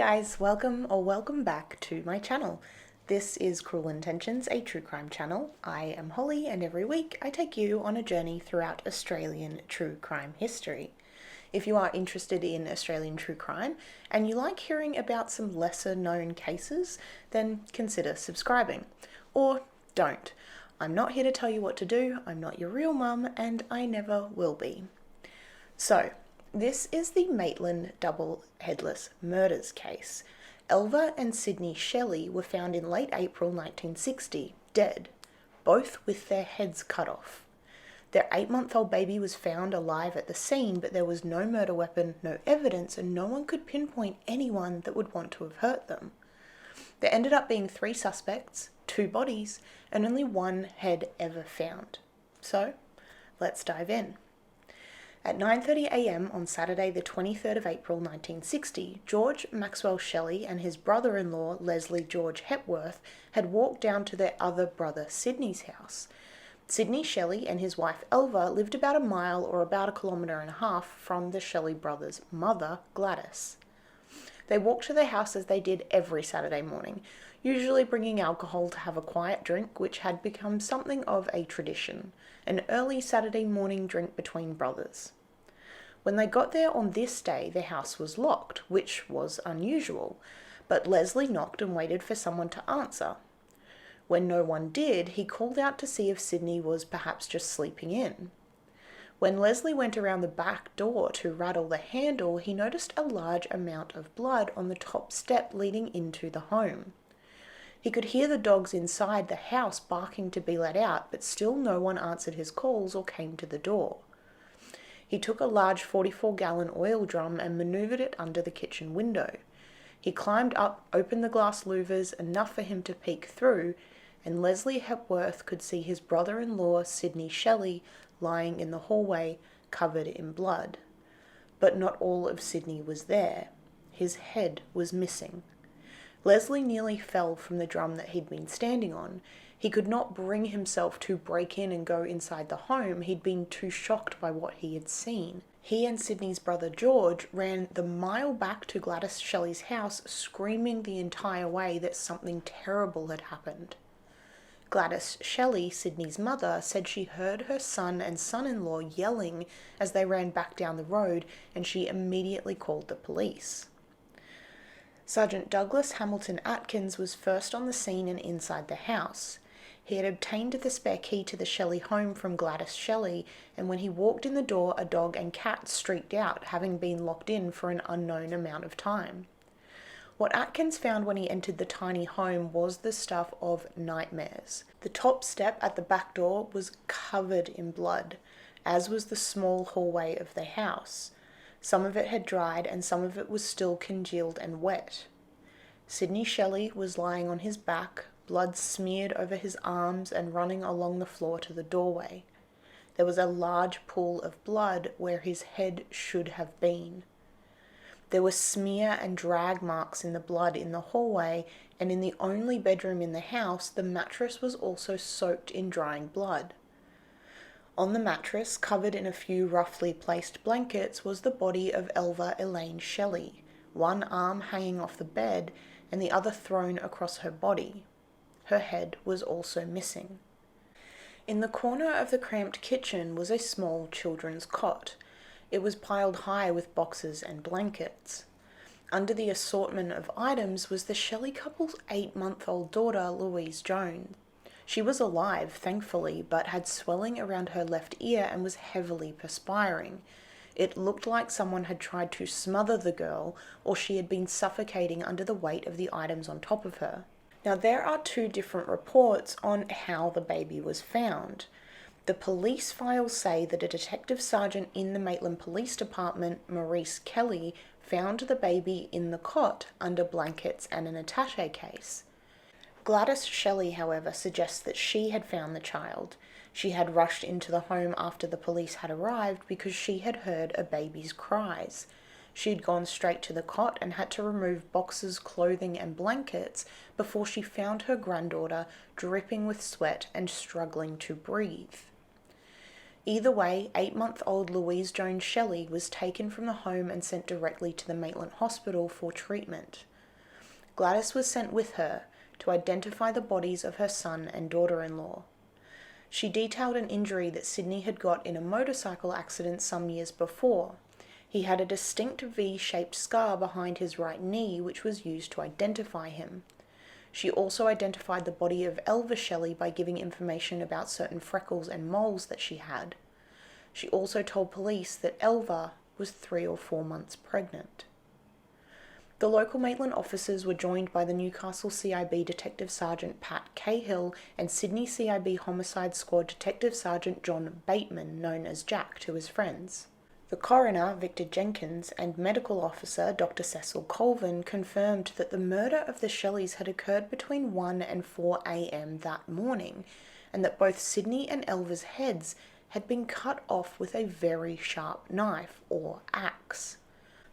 guys, welcome back to my channel. This is Cruel Intentions, a true crime channel. I am Holly and every week I take you on a journey throughout Australian true crime history. If you are interested in Australian true crime and you like hearing about some lesser known cases, then consider subscribing. Or don't. I'm not here to tell you what to do, I'm not your real mum, and I never will be. So, this is the Maitland double headless murders case. Elva and Sidney Shelley were found in late April 1960, dead, both with their heads cut off. Their 8-month-old baby was found alive at the scene, but there was no murder weapon, no evidence, and no one could pinpoint anyone that would want to have hurt them. There ended up being 3 suspects, 2 bodies, and only 1 head ever found. So, let's dive in. At 9:30 a.m. on Saturday the 23rd of April 1960, George Maxwell Shelley and his brother-in-law Leslie George Hepworth had walked down to their other brother Sidney's house. Sidney Shelley and his wife Elva lived about a mile or about a kilometre and a half from the Shelley brothers' mother, Gladys. They walked to their house as they did every Saturday morning, usually bringing alcohol to have a quiet drink, which had become something of a tradition, an early Saturday morning drink between brothers. When they got there on this day, their house was locked, which was unusual, but Leslie knocked and waited for someone to answer. When no one did, he called out to see if Sidney was perhaps just sleeping in. When Leslie went around the back door to rattle the handle, he noticed a large amount of blood on the top step leading into the home. He could hear the dogs inside the house barking to be let out, but still no one answered his calls or came to the door. He took a large 44-gallon oil drum and manoeuvred it under the kitchen window. He climbed up, opened the glass louvers enough for him to peek through, and Leslie Hepworth could see his brother-in-law Sidney Shelley lying in the hallway, covered in blood. But not all of Sidney was there. His head was missing. Leslie nearly fell from the drum that he'd been standing on. He could not bring himself to break in and go inside the home. He'd been too shocked by what he had seen. He and Sidney's brother George ran the mile back to Gladys Shelley's house, screaming the entire way that something terrible had happened. Gladys Shelley, Sidney's mother, said she heard her son and son-in-law yelling as they ran back down the road, and she immediately called the police. Sergeant Douglas Hamilton Atkins was first on the scene and inside the house. He had obtained the spare key to the Shelley home from Gladys Shelley, and when he walked in the door, a dog and cat streaked out, having been locked in for an unknown amount of time. What Atkins found when he entered the tiny home was the stuff of nightmares. The top step at the back door was covered in blood, as was the small hallway of the house. Some of it had dried and some of it was still congealed and wet. Sidney Shelley was lying on his back, blood smeared over his arms and running along the floor to the doorway. There was a large pool of blood where his head should have been. There were smear and drag marks in the blood in the hallway, and in the only bedroom in the house, the mattress was also soaked in drying blood. On the mattress, covered in a few roughly placed blankets, was the body of Elva Elaine Shelley, one arm hanging off the bed and the other thrown across her body. Her head was also missing. In the corner of the cramped kitchen was a small children's cot. It was piled high with boxes and blankets. Under the assortment of items was the Shelley couple's 8-month-old daughter, Louise Jones. She was alive, thankfully, but had swelling around her left ear and was heavily perspiring. It looked like someone had tried to smother the girl, or she had been suffocating under the weight of the items on top of her. Now, there are 2 different reports on how the baby was found. The police files say that a detective sergeant in the Maitland Police Department, Maurice Kelly, found the baby in the cot under blankets and an attaché case. Gladys Shelley, however, suggests that she had found the child. She had rushed into the home after the police had arrived because she had heard a baby's cries. She had gone straight to the cot and had to remove boxes, clothing and blankets before she found her granddaughter dripping with sweat and struggling to breathe. Either way, 8-month-old Louise Jones Shelley was taken from the home and sent directly to the Maitland Hospital for treatment. Gladys was sent with her to identify the bodies of her son and daughter-in-law. She detailed an injury that Sidney had got in a motorcycle accident some years before. He had a distinct V-shaped scar behind his right knee, which was used to identify him. She also identified the body of Elva Shelley by giving information about certain freckles and moles that she had. She also told police that Elva was 3 or 4 months pregnant. The local Maitland officers were joined by the Newcastle CIB Detective Sergeant Pat Cahill and Sydney CIB Homicide Squad Detective Sergeant John Bateman, known as Jack to his friends. The coroner, Victor Jenkins, and medical officer, Dr. Cecil Colvin, confirmed that the murder of the Shelleys had occurred between 1 and 4 a.m. that morning, and that both Sidney and Elva's heads had been cut off with a very sharp knife, or axe.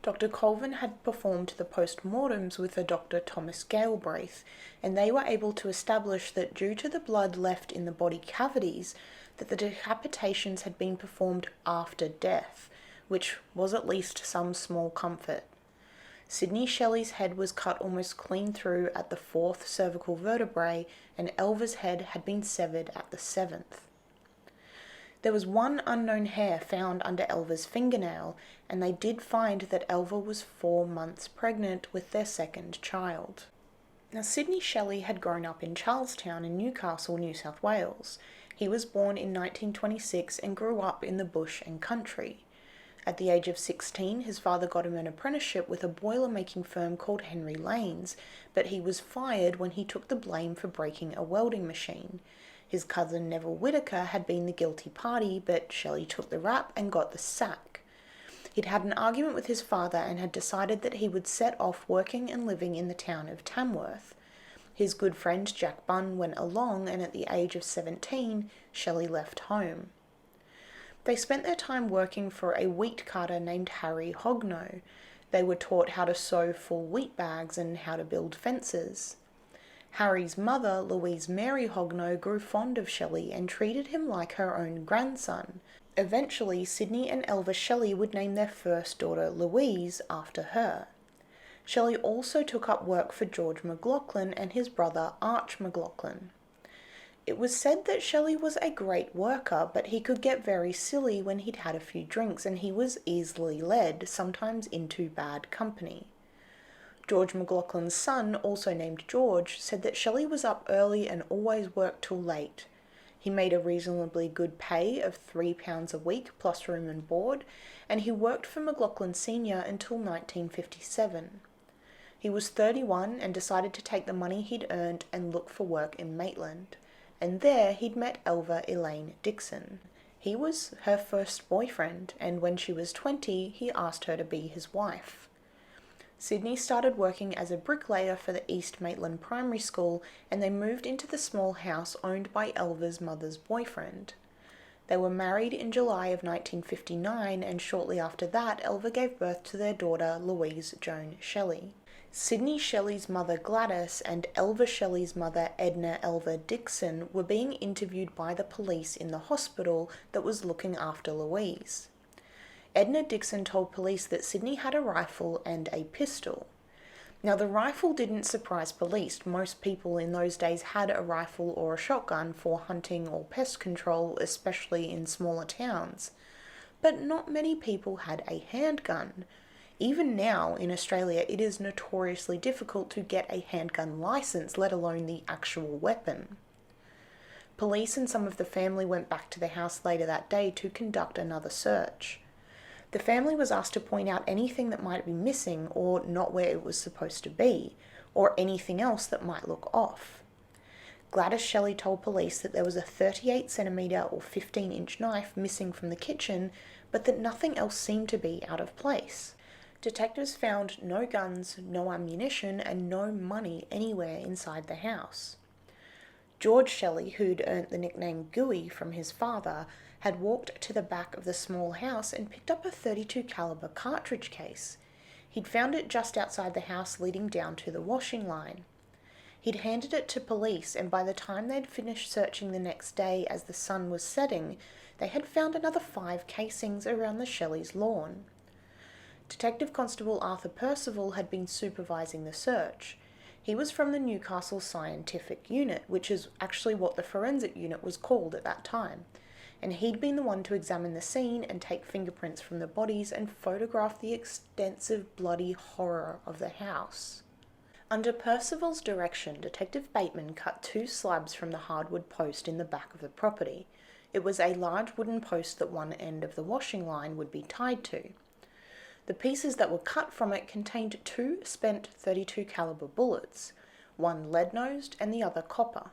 Dr. Colvin had performed the post-mortems with a Dr. Thomas Galbraith, and they were able to establish that due to the blood left in the body cavities, that the decapitations had been performed after death, which was at least some small comfort. Sidney Shelley's head was cut almost clean through at the 4th cervical vertebrae, and Elva's head had been severed at the 7th. There was one unknown hair found under Elva's fingernail, and they did find that Elva was 4 months pregnant with their second child. Now, Sidney Shelley had grown up in Charlestown in Newcastle, New South Wales. He was born in 1926 and grew up in the bush and country. At the age of 16, his father got him an apprenticeship with a boiler-making firm called Henry Lane's, but he was fired when he took the blame for breaking a welding machine. His cousin Neville Whitaker had been the guilty party, but Shelley took the rap and got the sack. He'd had an argument with his father and had decided that he would set off working and living in the town of Tamworth. His good friend Jack Bunn went along, and at the age of 17, Shelley left home. They spent their time working for a wheat carter named Harry Hogno. They were taught how to sew full wheat bags and how to build fences. Harry's mother, Louise Mary Hogno, grew fond of Shelley and treated him like her own grandson. Eventually, Sidney and Elva Shelley would name their first daughter Louise after her. Shelley also took up work for George McLaughlin and his brother Arch McLaughlin. It was said that Shelley was a great worker, but he could get very silly when he'd had a few drinks, and he was easily led, sometimes into bad company. George McLaughlin's son, also named George, said that Shelley was up early and always worked till late. He made a reasonably good pay of £3 a week plus room and board, and he worked for McLaughlin Sr. until 1957. He was 31 and decided to take the money he'd earned and look for work in Maitland, and there he'd met Elva Elaine Dixon. He was her first boyfriend, and when she was 20, he asked her to be his wife. Sidney started working as a bricklayer for the East Maitland Primary School, and they moved into the small house owned by Elva's mother's boyfriend. They were married in July of 1959, and shortly after that, Elva gave birth to their daughter, Louise Jones Shelley. Sidney Shelley's mother Gladys and Elva Shelley's mother Edna Elva Dixon were being interviewed by the police in the hospital that was looking after Louise. Edna Dixon told police that Sidney had a rifle and a pistol. Now, the rifle didn't surprise police. Most people in those days had a rifle or a shotgun for hunting or pest control, especially in smaller towns. But not many people had a handgun. Even now, in Australia, it is notoriously difficult to get a handgun license, let alone the actual weapon. Police and some of the family went back to the house later that day to conduct another search. The family was asked to point out anything that might be missing or not where it was supposed to be, or anything else that might look off. Gladys Shelley told police that there was a 38cm or 15-inch knife missing from the kitchen, but that nothing else seemed to be out of place. Detectives found no guns, no ammunition, and no money anywhere inside the house. George Shelley, who'd earned the nickname Gooey from his father, had walked to the back of the small house and picked up a .32 caliber cartridge case. He'd found it just outside the house leading down to the washing line. He'd handed it to police, and by the time they'd finished searching the next day as the sun was setting, they had found another 5 casings around the Shelleys' lawn. Detective Constable Arthur Percival had been supervising the search. He was from the Newcastle Scientific Unit, which is actually what the forensic unit was called at that time, and he'd been the one to examine the scene and take fingerprints from the bodies and photograph the extensive bloody horror of the house. Under Percival's direction, Detective Bateman cut 2 slabs from the hardwood post in the back of the property. It was a large wooden post that one end of the washing line would be tied to. The pieces that were cut from it contained 2 spent .32 caliber bullets, one lead-nosed and the other copper.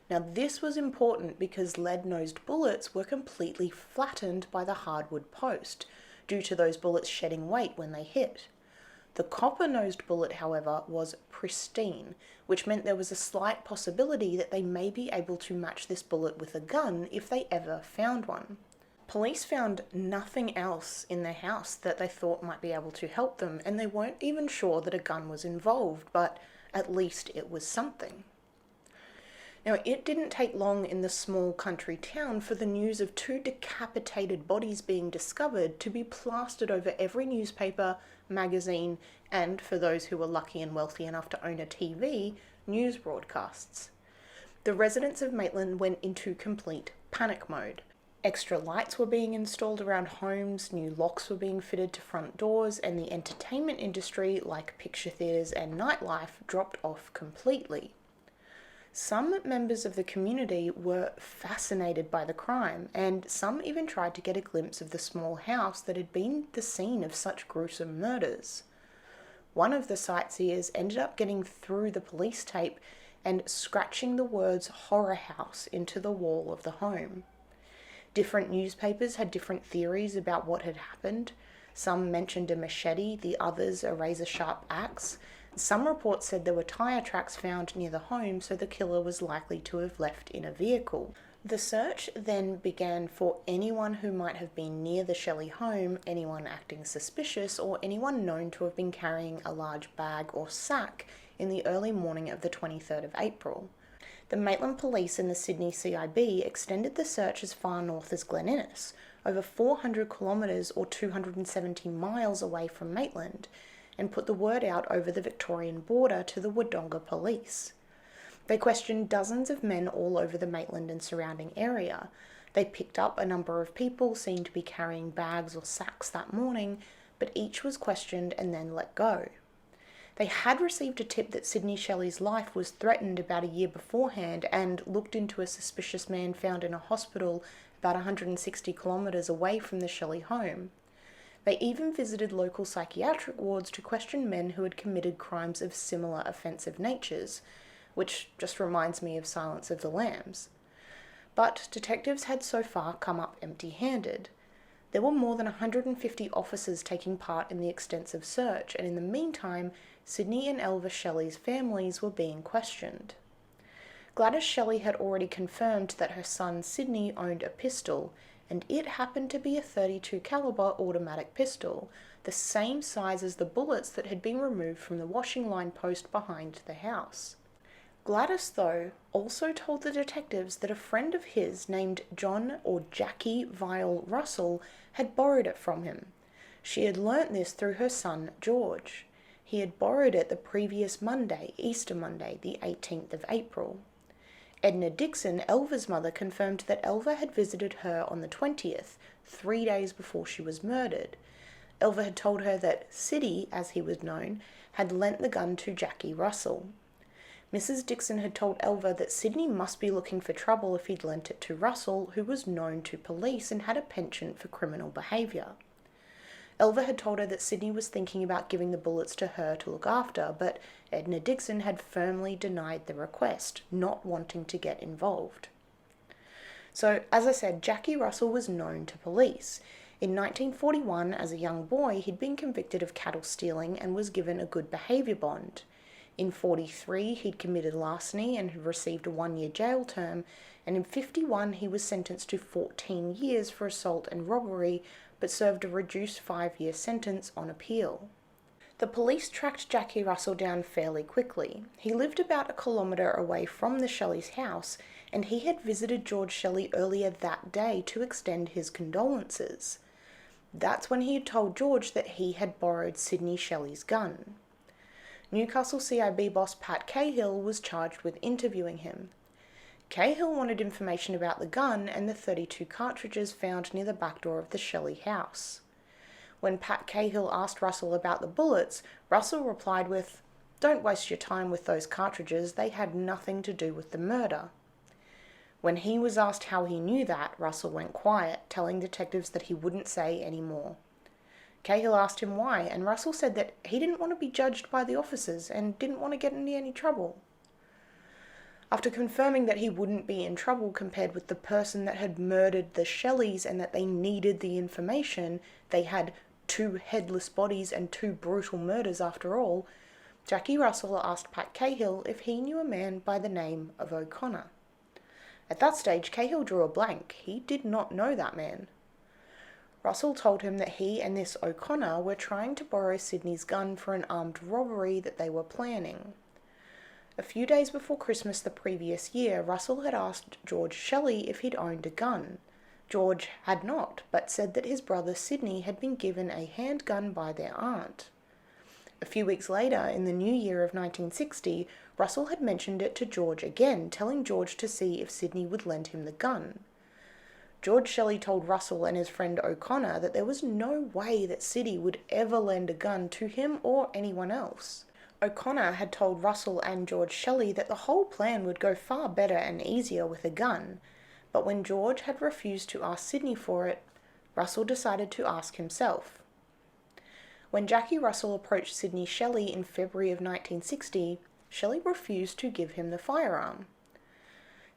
Now this was important because lead-nosed bullets were completely flattened by the hardwood post, due to those bullets shedding weight when they hit. The copper-nosed bullet, however, was pristine, which meant there was a slight possibility that they may be able to match this bullet with a gun if they ever found one. Police found nothing else in their house that they thought might be able to help them, and they weren't even sure that a gun was involved, but at least it was something. Now, it didn't take long in the small country town for the news of 2 decapitated bodies being discovered to be plastered over every newspaper, magazine, and, for those who were lucky and wealthy enough to own a TV, news broadcasts. The residents of Maitland went into complete panic mode. Extra lights were being installed around homes, new locks were being fitted to front doors, and the entertainment industry, like picture theatres and nightlife, dropped off completely. Some members of the community were fascinated by the crime, and some even tried to get a glimpse of the small house that had been the scene of such gruesome murders. One of the sightseers ended up getting through the police tape and scratching the words "horror house" into the wall of the home. Different newspapers had different theories about what had happened. Some mentioned a machete, the others a razor-sharp axe. Some reports said there were tyre tracks found near the home, so the killer was likely to have left in a vehicle. The search then began for anyone who might have been near the Shelley home, anyone acting suspicious, or anyone known to have been carrying a large bag or sack in the early morning of the 23rd of April. The Maitland Police and the Sydney CIB extended the search as far north as Glen Innes, over 400 kilometres or 270 miles away from Maitland, and put the word out over the Victorian border to the Wodonga Police. They questioned dozens of men all over the Maitland and surrounding area. They picked up a number of people seen to be carrying bags or sacks that morning, but each was questioned and then let go. They had received a tip that Sidney Shelley's life was threatened about a year beforehand and looked into a suspicious man found in a hospital about 160 kilometres away from the Shelley home. They even visited local psychiatric wards to question men who had committed crimes of similar offensive natures, which just reminds me of Silence of the Lambs. But detectives had so far come up empty-handed. There were more than 150 officers taking part in the extensive search, and in the meantime, Sidney and Elva Shelley's families were being questioned. Gladys Shelley had already confirmed that her son Sidney owned a pistol, and it happened to be a .32 caliber automatic pistol, the same size as the bullets that had been removed from the washing line post behind the house. Gladys, though, also told the detectives that a friend of his named John or Jackie Vile Russell had borrowed it from him. She had learnt this through her son George. He had borrowed it the previous Monday, Easter Monday, the 18th of April. Edna Dixon, Elva's mother, confirmed that Elva had visited her on the 20th, 3 days before she was murdered. Elva had told her that Siddy, as he was known, had lent the gun to Jackie Russell. Mrs. Dixon had told Elva that Sidney must be looking for trouble if he'd lent it to Russell, who was known to police and had a penchant for criminal behaviour. Elva had told her that Sidney was thinking about giving the bullets to her to look after, but Edna Dixon had firmly denied the request, not wanting to get involved. So, as I said, Jackie Russell was known to police. In 1941, as a young boy, he'd been convicted of cattle stealing and was given a good behaviour bond. In 43, he'd committed larceny and had received a 1-year jail term, and in 51, he was sentenced to 14 years for assault and robbery, but served a reduced 5-year sentence on appeal. The police tracked Jackie Russell down fairly quickly. He lived about a kilometre away from the Shelley's house, and he had visited George Shelley earlier that day to extend his condolences. That's when he had told George that he had borrowed Sidney Shelley's gun. Newcastle CIB boss Pat Cahill was charged with interviewing him. Cahill wanted information about the gun and the 32 cartridges found near the back door of the Shelley house. When Pat Cahill asked Russell about the bullets, Russell replied with, "Don't waste your time with those cartridges, they had nothing to do with the murder." When he was asked how he knew that, Russell went quiet, telling detectives that he wouldn't say any more. Cahill asked him why, and Russell said that he didn't want to be judged by the officers and didn't want to get into any trouble. After confirming that he wouldn't be in trouble compared with the person that had murdered the Shelleys and that they needed the information, they had 2 headless bodies and 2 brutal murders after all, Jackie Russell asked Pat Cahill if he knew a man by the name of O'Connor. At that stage, Cahill drew a blank. He did not know that man. Russell told him that he and this O'Connor were trying to borrow Sidney's gun for an armed robbery that they were planning. A few days before Christmas the previous year, Russell had asked George Shelley if he'd owned a gun. George had not, but said that his brother Sidney had been given a handgun by their aunt. A few weeks later, in the new year of 1960, Russell had mentioned it to George again, telling George to see if Sidney would lend him the gun. George Shelley told Russell and his friend O'Connor that there was no way that Sidney would ever lend a gun to him or anyone else. O'Connor had told Russell and George Shelley that the whole plan would go far better and easier with a gun, but when George had refused to ask Sidney for it, Russell decided to ask himself. When Jackie Russell approached Sidney Shelley in February of 1960, Shelley refused to give him the firearm.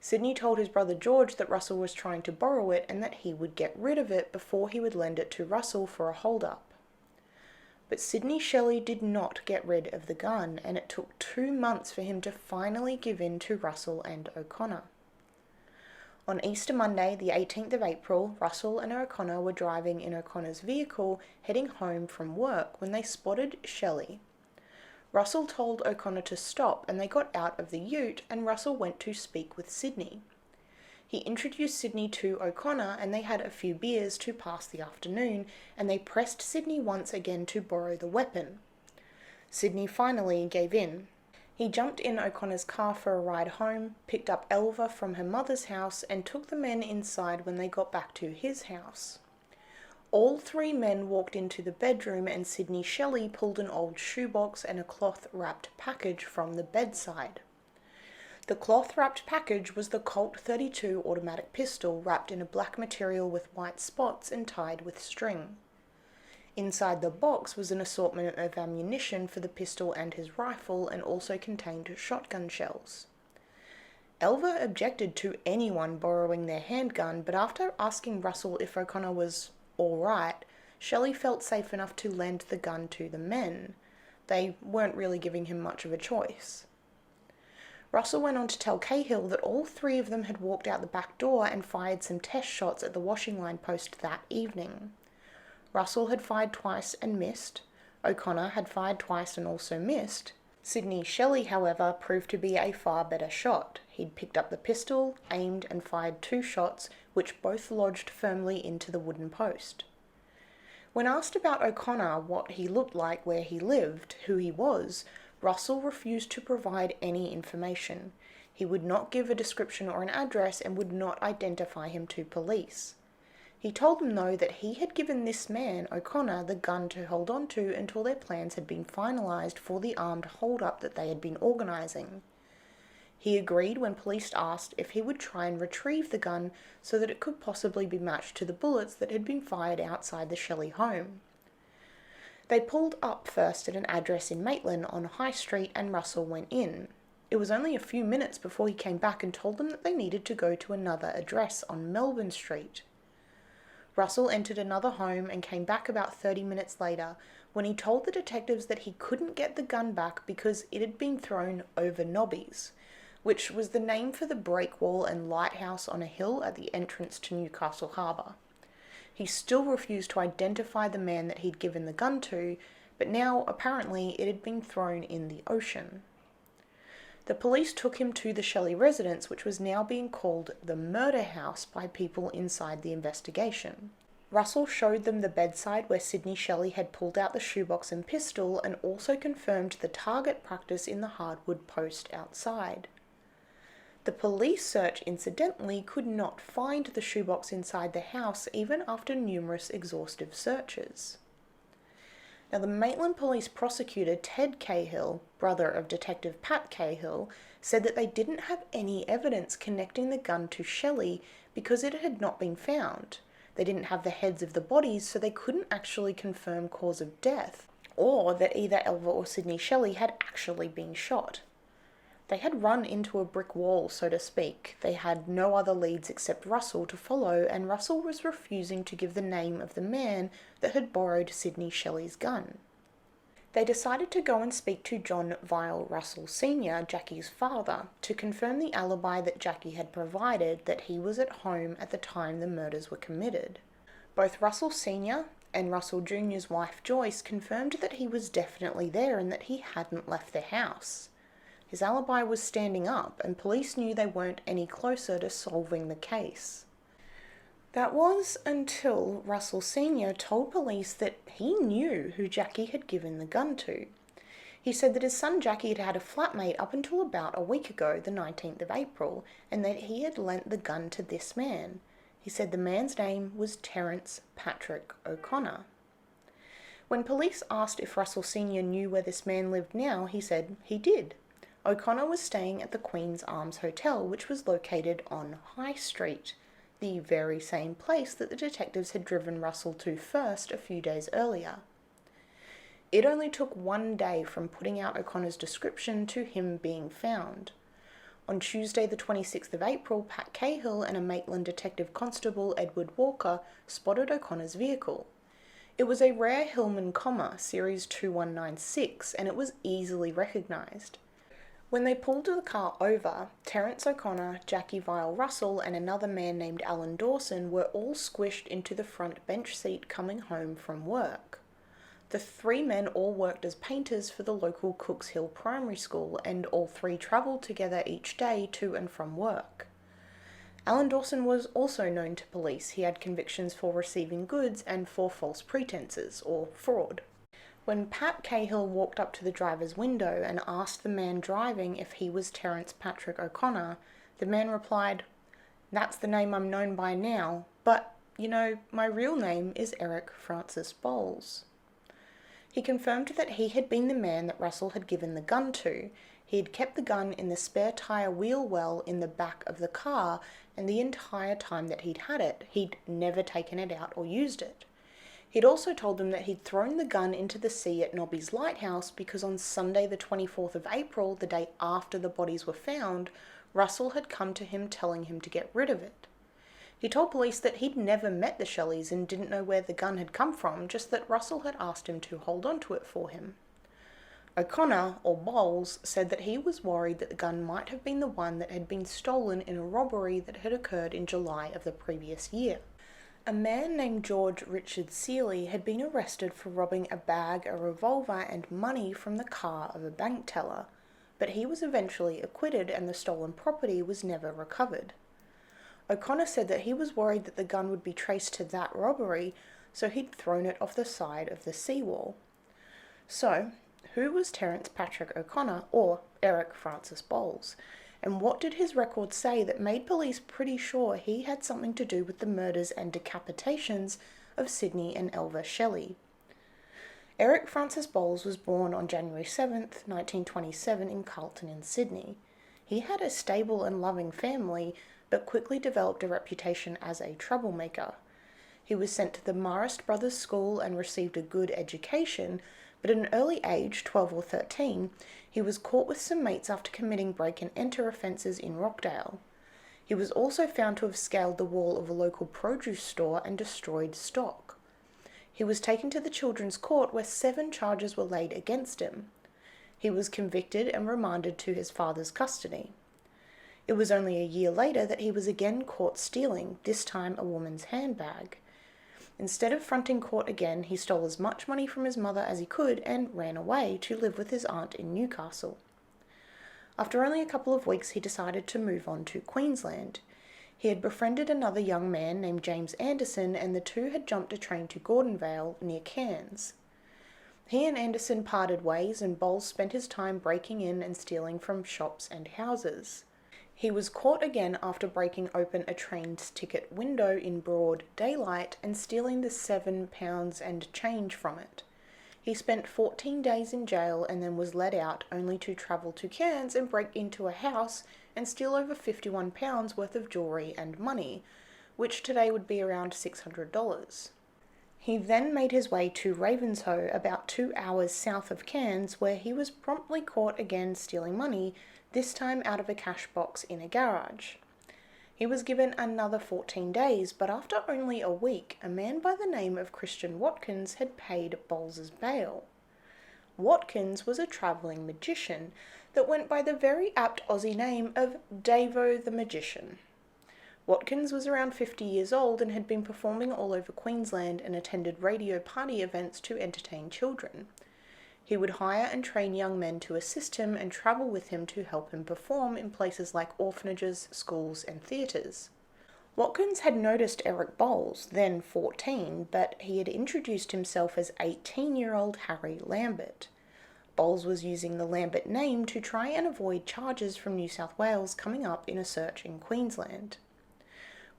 Sidney told his brother George that Russell was trying to borrow it and that he would get rid of it before he would lend it to Russell for a hold-up. But Sidney Shelley did not get rid of the gun, and it took 2 months for him to finally give in to Russell and O'Connor. On Easter Monday, the 18th of April, Russell and O'Connor were driving in O'Connor's vehicle heading home from work when they spotted Shelley. Russell told O'Connor to stop and they got out of the ute and Russell went to speak with Sidney. He introduced Sidney to O'Connor and they had a few beers to pass the afternoon and they pressed Sidney once again to borrow the weapon. Sidney finally gave in. He jumped in O'Connor's car for a ride home, picked up Elva from her mother's house and took the men inside when they got back to his house. All 3 men walked into the bedroom and Sidney Shelley pulled an old shoebox and a cloth-wrapped package from the bedside. The cloth-wrapped package was the Colt .32 automatic pistol wrapped in a black material with white spots and tied with string. Inside the box was an assortment of ammunition for the pistol and his rifle and also contained shotgun shells. Elva objected to anyone borrowing their handgun, but after asking Russell if O'Connor was all right, Shelley felt safe enough to lend the gun to the men. They weren't really giving him much of a choice. Russell went on to tell Cahill that all 3 of them had walked out the back door and fired some test shots at the washing line post that evening. Russell had fired twice and missed. O'Connor had fired twice and also missed. Sidney Shelley, however, proved to be a far better shot. He'd picked up the pistol, aimed and fired 2 shots, which both lodged firmly into the wooden post. When asked about O'Connor, what he looked like, where he lived, who he was, Russell refused to provide any information. He would not give a description or an address and would not identify him to police. He told them, though, that he had given this man, O'Connor, the gun to hold on to until their plans had been finalised for the armed hold-up that they had been organising. He agreed when police asked if he would try and retrieve the gun so that it could possibly be matched to the bullets that had been fired outside the Shelley home. They pulled up first at an address in Maitland on High Street and Russell went in. It was only a few minutes before he came back and told them that they needed to go to another address on Melbourne Street. Russell entered another home and came back about 30 minutes later when he told the detectives that he couldn't get the gun back because it had been thrown over Nobby's, which was the name for the breakwall and lighthouse on a hill at the entrance to Newcastle Harbour. He still refused to identify the man that he'd given the gun to, but now apparently it had been thrown in the ocean. The police took him to the Shelley residence, which was now being called the murder house by people inside the investigation. Russell showed them the bedside where Sidney Shelley had pulled out the shoebox and pistol, and also confirmed the target practice in the hardwood post outside. The police search, incidentally, could not find the shoebox inside the house even after numerous exhaustive searches. Now, the Maitland police prosecutor Ted Cahill, brother of Detective Pat Cahill, said that they didn't have any evidence connecting the gun to Shelley because it had not been found. They didn't have the heads of the bodies, so they couldn't actually confirm cause of death, or that either Elva or Sidney Shelley had actually been shot. They had run into a brick wall, so to speak. They had no other leads except Russell to follow, and Russell was refusing to give the name of the man that had borrowed Sidney Shelley's gun. They decided to go and speak to John Vile Russell Sr., Jackie's father, to confirm the alibi that Jackie had provided, that he was at home at the time the murders were committed. Both Russell Sr. and Russell Jr.'s wife Joyce confirmed that he was definitely there and that he hadn't left the house. His alibi was standing up, and police knew they weren't any closer to solving the case. That was until Russell Sr. told police that he knew who Jackie had given the gun to. He said that his son Jackie had had a flatmate up until about a week ago, the 19th of April, and that he had lent the gun to this man. He said the man's name was Terence Patrick O'Connor. When police asked if Russell Sr. knew where this man lived now, he said he did. O'Connor was staying at the Queen's Arms Hotel, which was located on High Street, the very same place that the detectives had driven Russell to first a few days earlier. It only took 1 day from putting out O'Connor's description to him being found. On Tuesday the 26th of April, Pat Cahill and a Maitland detective constable, Edward Walker, spotted O'Connor's vehicle. It was a rare Hillman Comma, Series 2196, and it was easily recognised. When they pulled the car over, Terence O'Connor, Jackie Vile Russell, and another man named Alan Dawson were all squished into the front bench seat coming home from work. The three men all worked as painters for the local Cooks Hill Primary School, and all three travelled together each day to and from work. Alan Dawson was also known to police. He had convictions for receiving goods and for false pretenses, or fraud. When Pat Cahill walked up to the driver's window and asked the man driving if he was Terence Patrick O'Connor, the man replied, "That's the name I'm known by now, but, my real name is Eric Francis Bowles." He confirmed that he had been the man that Russell had given the gun to. He had kept the gun in the spare tyre wheel well in the back of the car, and the entire time that he'd had it, he'd never taken it out or used it. He'd also told them that he'd thrown the gun into the sea at Nobby's Lighthouse because on Sunday the 24th of April, the day after the bodies were found, Russell had come to him telling him to get rid of it. He told police that he'd never met the Shelleys and didn't know where the gun had come from, just that Russell had asked him to hold on to it for him. O'Connor, or Bowles, said that he was worried that the gun might have been the one that had been stolen in a robbery that had occurred in July of the previous year. A man named George Richard Seeley had been arrested for robbing a bag, a revolver, and money from the car of a bank teller, but he was eventually acquitted and the stolen property was never recovered. O'Connor said that he was worried that the gun would be traced to that robbery, so he'd thrown it off the side of the seawall. So, who was Terence Patrick O'Connor, or Eric Francis Bowles? And what did his record say that made police pretty sure he had something to do with the murders and decapitations of Sidney and Elva Shelley? Eric Francis Bowles was born on January 7th, 1927 in Carlton in Sydney. He had a stable and loving family, but quickly developed a reputation as a troublemaker. He was sent to the Marist Brothers School and received a good education, but at an early age, 12 or 13, he was caught with some mates after committing break-and-enter offences in Rockdale. He was also found to have scaled the wall of a local produce store and destroyed stock. He was taken to the Children's Court where 7 charges were laid against him. He was convicted and remanded to his father's custody. It was only a year later that he was again caught stealing, this time a woman's handbag. Instead of fronting court again, he stole as much money from his mother as he could and ran away to live with his aunt in Newcastle. After only a couple of weeks, he decided to move on to Queensland. He had befriended another young man named James Anderson, and the two had jumped a train to Gordonvale, near Cairns. He and Anderson parted ways, and Bowles spent his time breaking in and stealing from shops and houses. He was caught again after breaking open a train's ticket window in broad daylight and stealing the £7 and change from it. He spent 14 days in jail and then was let out, only to travel to Cairns and break into a house and steal over £51 worth of jewellery and money, which today would be around $600. He then made his way to Ravenshoe, about 2 hours south of Cairns, where he was promptly caught again stealing money, this time out of a cash box in a garage. He was given another 14 days, but after only a week, a man by the name of Christian Watkins had paid Bowles's bail. Watkins was a travelling magician that went by the very apt Aussie name of Davo the Magician. Watkins was around 50 years old and had been performing all over Queensland and attended radio party events to entertain children. He would hire and train young men to assist him and travel with him to help him perform in places like orphanages, schools, and theatres. Watkins had noticed Eric Bowles, then 14, but he had introduced himself as 18-year-old Harry Lambert. Bowles was using the Lambert name to try and avoid charges from New South Wales coming up in a search in Queensland.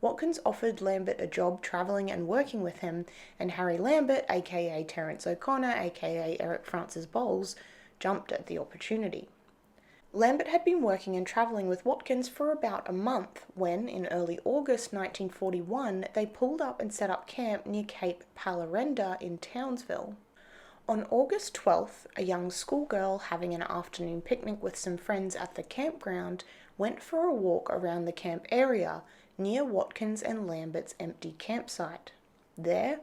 Watkins offered Lambert a job travelling and working with him, and Harry Lambert, aka Terence O'Connor, aka Eric Francis Bowles, jumped at the opportunity. Lambert had been working and travelling with Watkins for about a month when, in early August 1941, they pulled up and set up camp near Cape Palarenda in Townsville. On August 12th, a young schoolgirl having an afternoon picnic with some friends at the campground went for a walk around the camp area near Watkins and Lambert's empty campsite. There,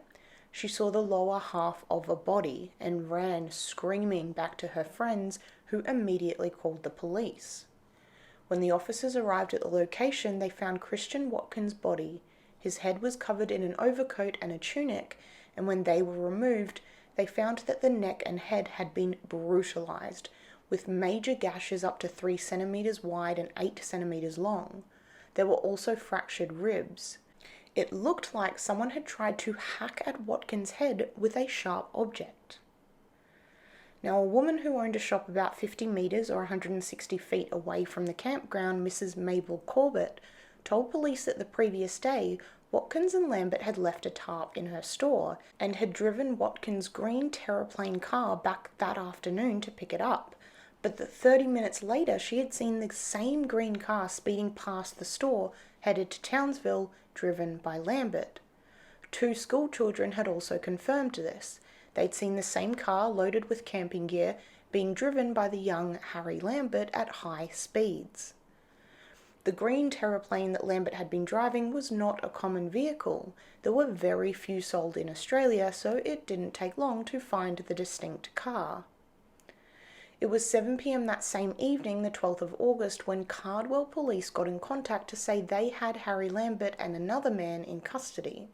she saw the lower half of a body and ran screaming back to her friends, who immediately called the police. When the officers arrived at the location, they found Christian Watkins' body. His head was covered in an overcoat and a tunic, and when they were removed, they found that the neck and head had been brutalized, with major gashes up to 3 centimeters wide and 8 centimeters long. There were also fractured ribs. It looked like someone had tried to hack at Watkins' head with a sharp object. Now, a woman who owned a shop about 50 metres or 160 feet away from the campground, Mrs. Mabel Corbett, told police that the previous day, Watkins and Lambert had left a tarp in her store and had driven Watkins' green terraplane car back that afternoon to pick it up, but that 30 minutes later she had seen the same green car speeding past the store, headed to Townsville, driven by Lambert. 2 school children had also confirmed this. They'd seen the same car loaded with camping gear being driven by the young Harry Lambert at high speeds. The green terraplane that Lambert had been driving was not a common vehicle. There were very few sold in Australia, so it didn't take long to find the distinct car. It was 7 p.m. that same evening, the 12th of August, when Cardwell police got in contact to say they had Harry Lambert and another man in custody.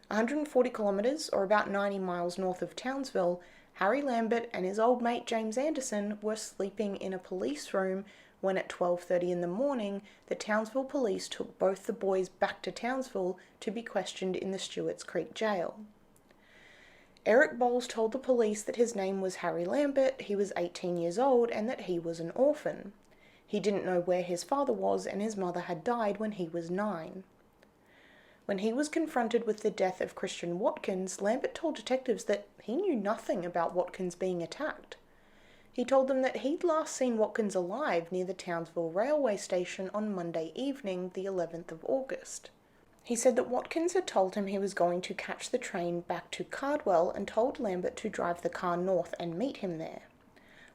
140 kilometres, or about 90 miles north of Townsville, Harry Lambert and his old mate James Anderson were sleeping in a police room when at 12:30 in the morning, the Townsville police took both the boys back to Townsville to be questioned in the Stewarts Creek jail. Eric Bowles told the police that his name was Harry Lambert, he was 18 years old, and that he was an orphan. He didn't know where his father was, and his mother had died when he was 9. When he was confronted with the death of Christian Watkins, Lambert told detectives that he knew nothing about Watkins being attacked. He told them that he'd last seen Watkins alive near the Townsville railway station on Monday evening, the 11th of August. He said that Watkins had told him he was going to catch the train back to Cardwell and told Lambert to drive the car north and meet him there.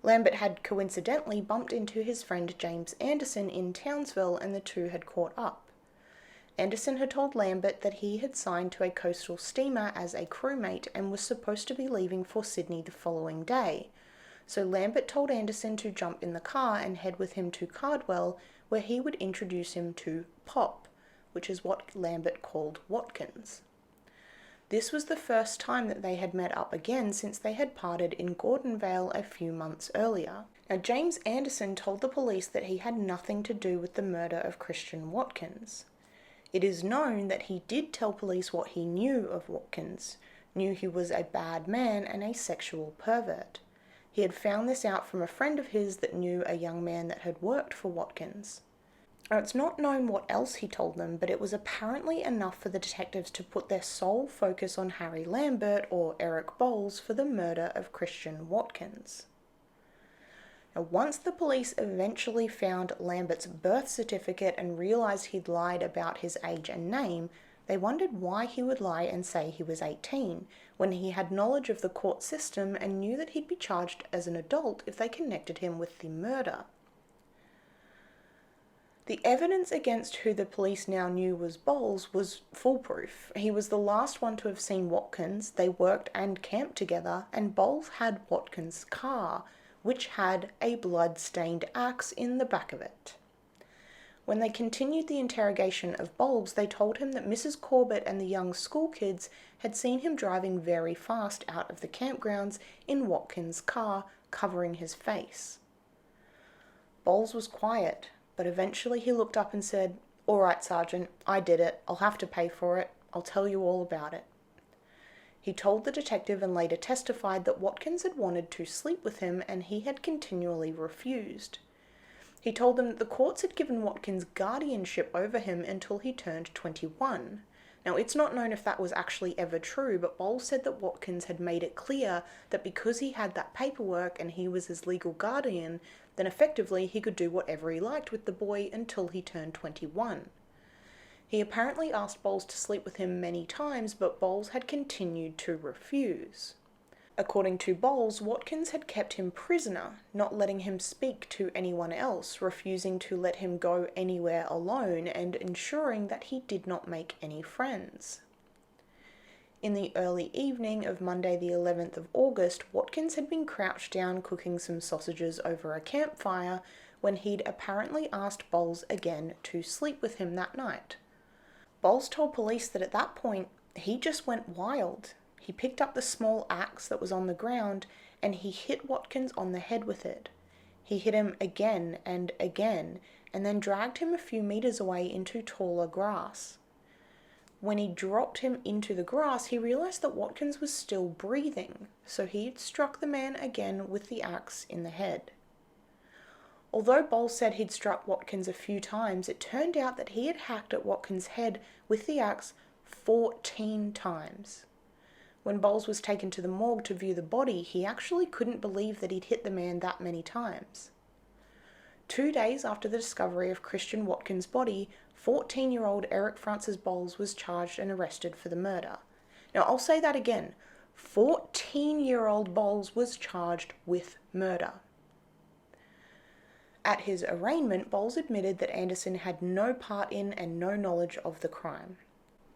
Lambert had coincidentally bumped into his friend James Anderson in Townsville, and the two had caught up. Anderson had told Lambert that he had signed to a coastal steamer as a crewmate and was supposed to be leaving for Sydney the following day. So Lambert told Anderson to jump in the car and head with him to Cardwell, where he would introduce him to Pop, which is what Lambert called Watkins. This was the first time that they had met up again since they had parted in Gordonvale a few months earlier. Now, James Anderson told the police that he had nothing to do with the murder of Christian Watkins. It is known that he did tell police what he knew of Watkins, knew he was a bad man and a sexual pervert. He had found this out from a friend of his that knew a young man that had worked for Watkins. Now, it's not known what else he told them, but it was apparently enough for the detectives to put their sole focus on Harry Lambert, or Eric Bowles, for the murder of Christian Watkins. Now, once the police eventually found Lambert's birth certificate and realised he'd lied about his age and name, they wondered why he would lie and say he was 18, when he had knowledge of the court system and knew that he'd be charged as an adult if they connected him with the murder. The evidence against who the police now knew was Bowles was foolproof. He was the last one to have seen Watkins, they worked and camped together, and Bowles had Watkins' car, which had a blood-stained axe in the back of it. When they continued the interrogation of Bowles, they told him that Mrs. Corbett and the young school kids had seen him driving very fast out of the campgrounds in Watkins' car, covering his face. Bowles was quiet, but eventually he looked up and said, "All right, Sergeant, I did it. I'll have to pay for it. I'll tell you all about it." He told the detective and later testified that Watkins had wanted to sleep with him and he had continually refused. He told them that the courts had given Watkins guardianship over him until he turned 21. Now, it's not known if that was actually ever true, but Bowles said that Watkins had made it clear that because he had that paperwork and he was his legal guardian, then effectively he could do whatever he liked with the boy until he turned 21. He apparently asked Bowles to sleep with him many times, but Bowles had continued to refuse. According to Bowles, Watkins had kept him prisoner, not letting him speak to anyone else, refusing to let him go anywhere alone, and ensuring that he did not make any friends. In the early evening of Monday the 11th of August, Watkins had been crouched down cooking some sausages over a campfire when he'd apparently asked Bowles again to sleep with him that night. Bowles told police that at that point, he just went wild. He picked up the small axe that was on the ground and he hit Watkins on the head with it. He hit him again and again, and then dragged him a few meters away into taller grass. When he dropped him into the grass, he realized that Watkins was still breathing, so he struck the man again with the axe in the head. Although Bowles said he'd struck Watkins a few times, it turned out that he had hacked at Watkins' head with the axe 14 times. When Bowles was taken to the morgue to view the body, he actually couldn't believe that he'd hit the man that many times. 2 days after the discovery of Christian Watkins' body, 14-year-old Eric Francis Bowles was charged and arrested for the murder. Now, I'll say that again. 14-year-old Bowles was charged with murder. At his arraignment, Bowles admitted that Anderson had no part in and no knowledge of the crime.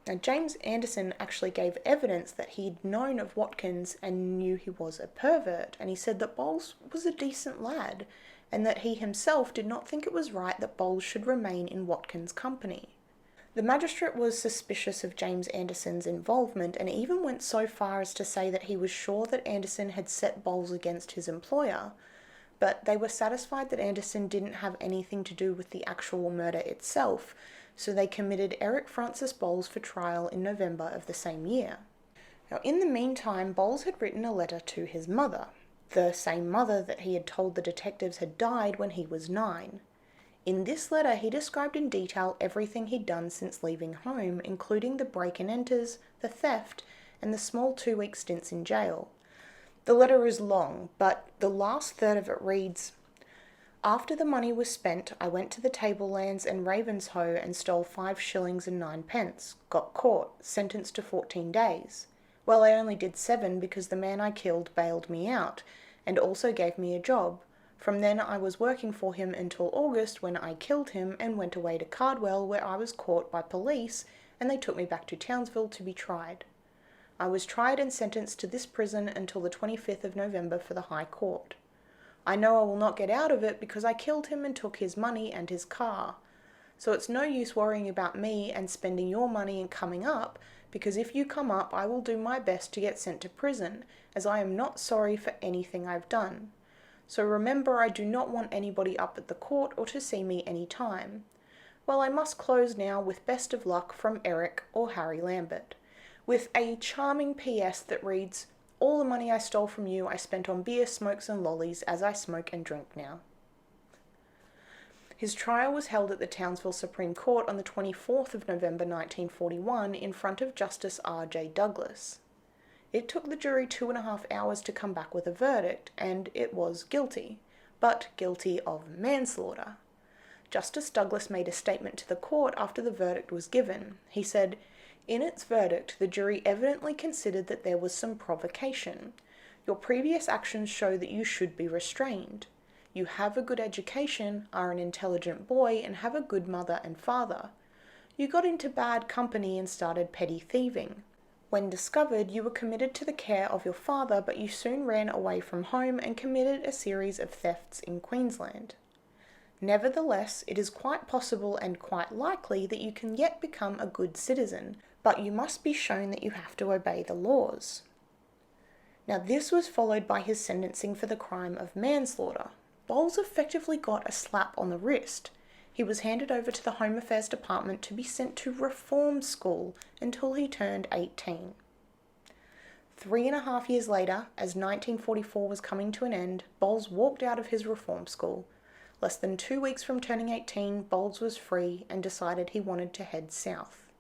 Now, James Anderson actually gave evidence that he'd known of Watkins and knew he was a pervert, and he said that Bowles was a decent lad, and that he himself did not think it was right that Bowles should remain in Watkins' company. The magistrate was suspicious of James Anderson's involvement and even went so far as to say that he was sure that Anderson had set Bowles against his employer, but they were satisfied that Anderson didn't have anything to do with the actual murder itself, so they committed Eric Francis Bowles for trial in November of the same year. Now, in the meantime, Bowles had written a letter to his mother, the same mother that he had told the detectives had died when he was 9. In this letter, he described in detail everything he'd done since leaving home, including the break-and-enters, the theft, and the small 2-week stints in jail. The letter is long, but the last third of it reads, "After the money was spent, I went to the Tablelands and Ravenshoe and stole 5 shillings and 9 pence. Got caught, sentenced to 14 days. Well, I only did 7 because the man I killed bailed me out, and also gave me a job. From then I was working for him until August when I killed him and went away to Cardwell where I was caught by police and they took me back to Townsville to be tried. I was tried and sentenced to this prison until the 25th of November for the High Court. I know I will not get out of it because I killed him and took his money and his car. So it's no use worrying about me and spending your money and coming up, because if you come up I will do my best to get sent to prison, as I am not sorry for anything I've done. So remember, I do not want anybody up at the court or to see me any time. Well, I must close now with best of luck from Eric or Harry Lambert, with a charming PS that reads, "All the money I stole from you I spent on beer, smokes and lollies as I smoke and drink now." His trial was held at the Townsville Supreme Court on the 24th of November 1941 in front of Justice R.J. Douglas. It took the jury 2.5 hours to come back with a verdict, and it was guilty, but guilty of manslaughter. Justice Douglas made a statement to the court after the verdict was given. He said, "In its verdict, the jury evidently considered that there was some provocation. Your previous actions show that you should be restrained. You have a good education, are an intelligent boy, and have a good mother and father. You got into bad company and started petty thieving. When discovered, you were committed to the care of your father, but you soon ran away from home and committed a series of thefts in Queensland. Nevertheless, it is quite possible and quite likely that you can yet become a good citizen, but you must be shown that you have to obey the laws." Now, this was followed by his sentencing for the crime of manslaughter. Bowles effectively got a slap on the wrist. He was handed over to the Home Affairs Department to be sent to reform school until he turned 18. 3.5 years later, as 1944 was coming to an end, Bowles walked out of his reform school. Less than 2 weeks from turning 18, Bowles was free and decided he wanted to head south.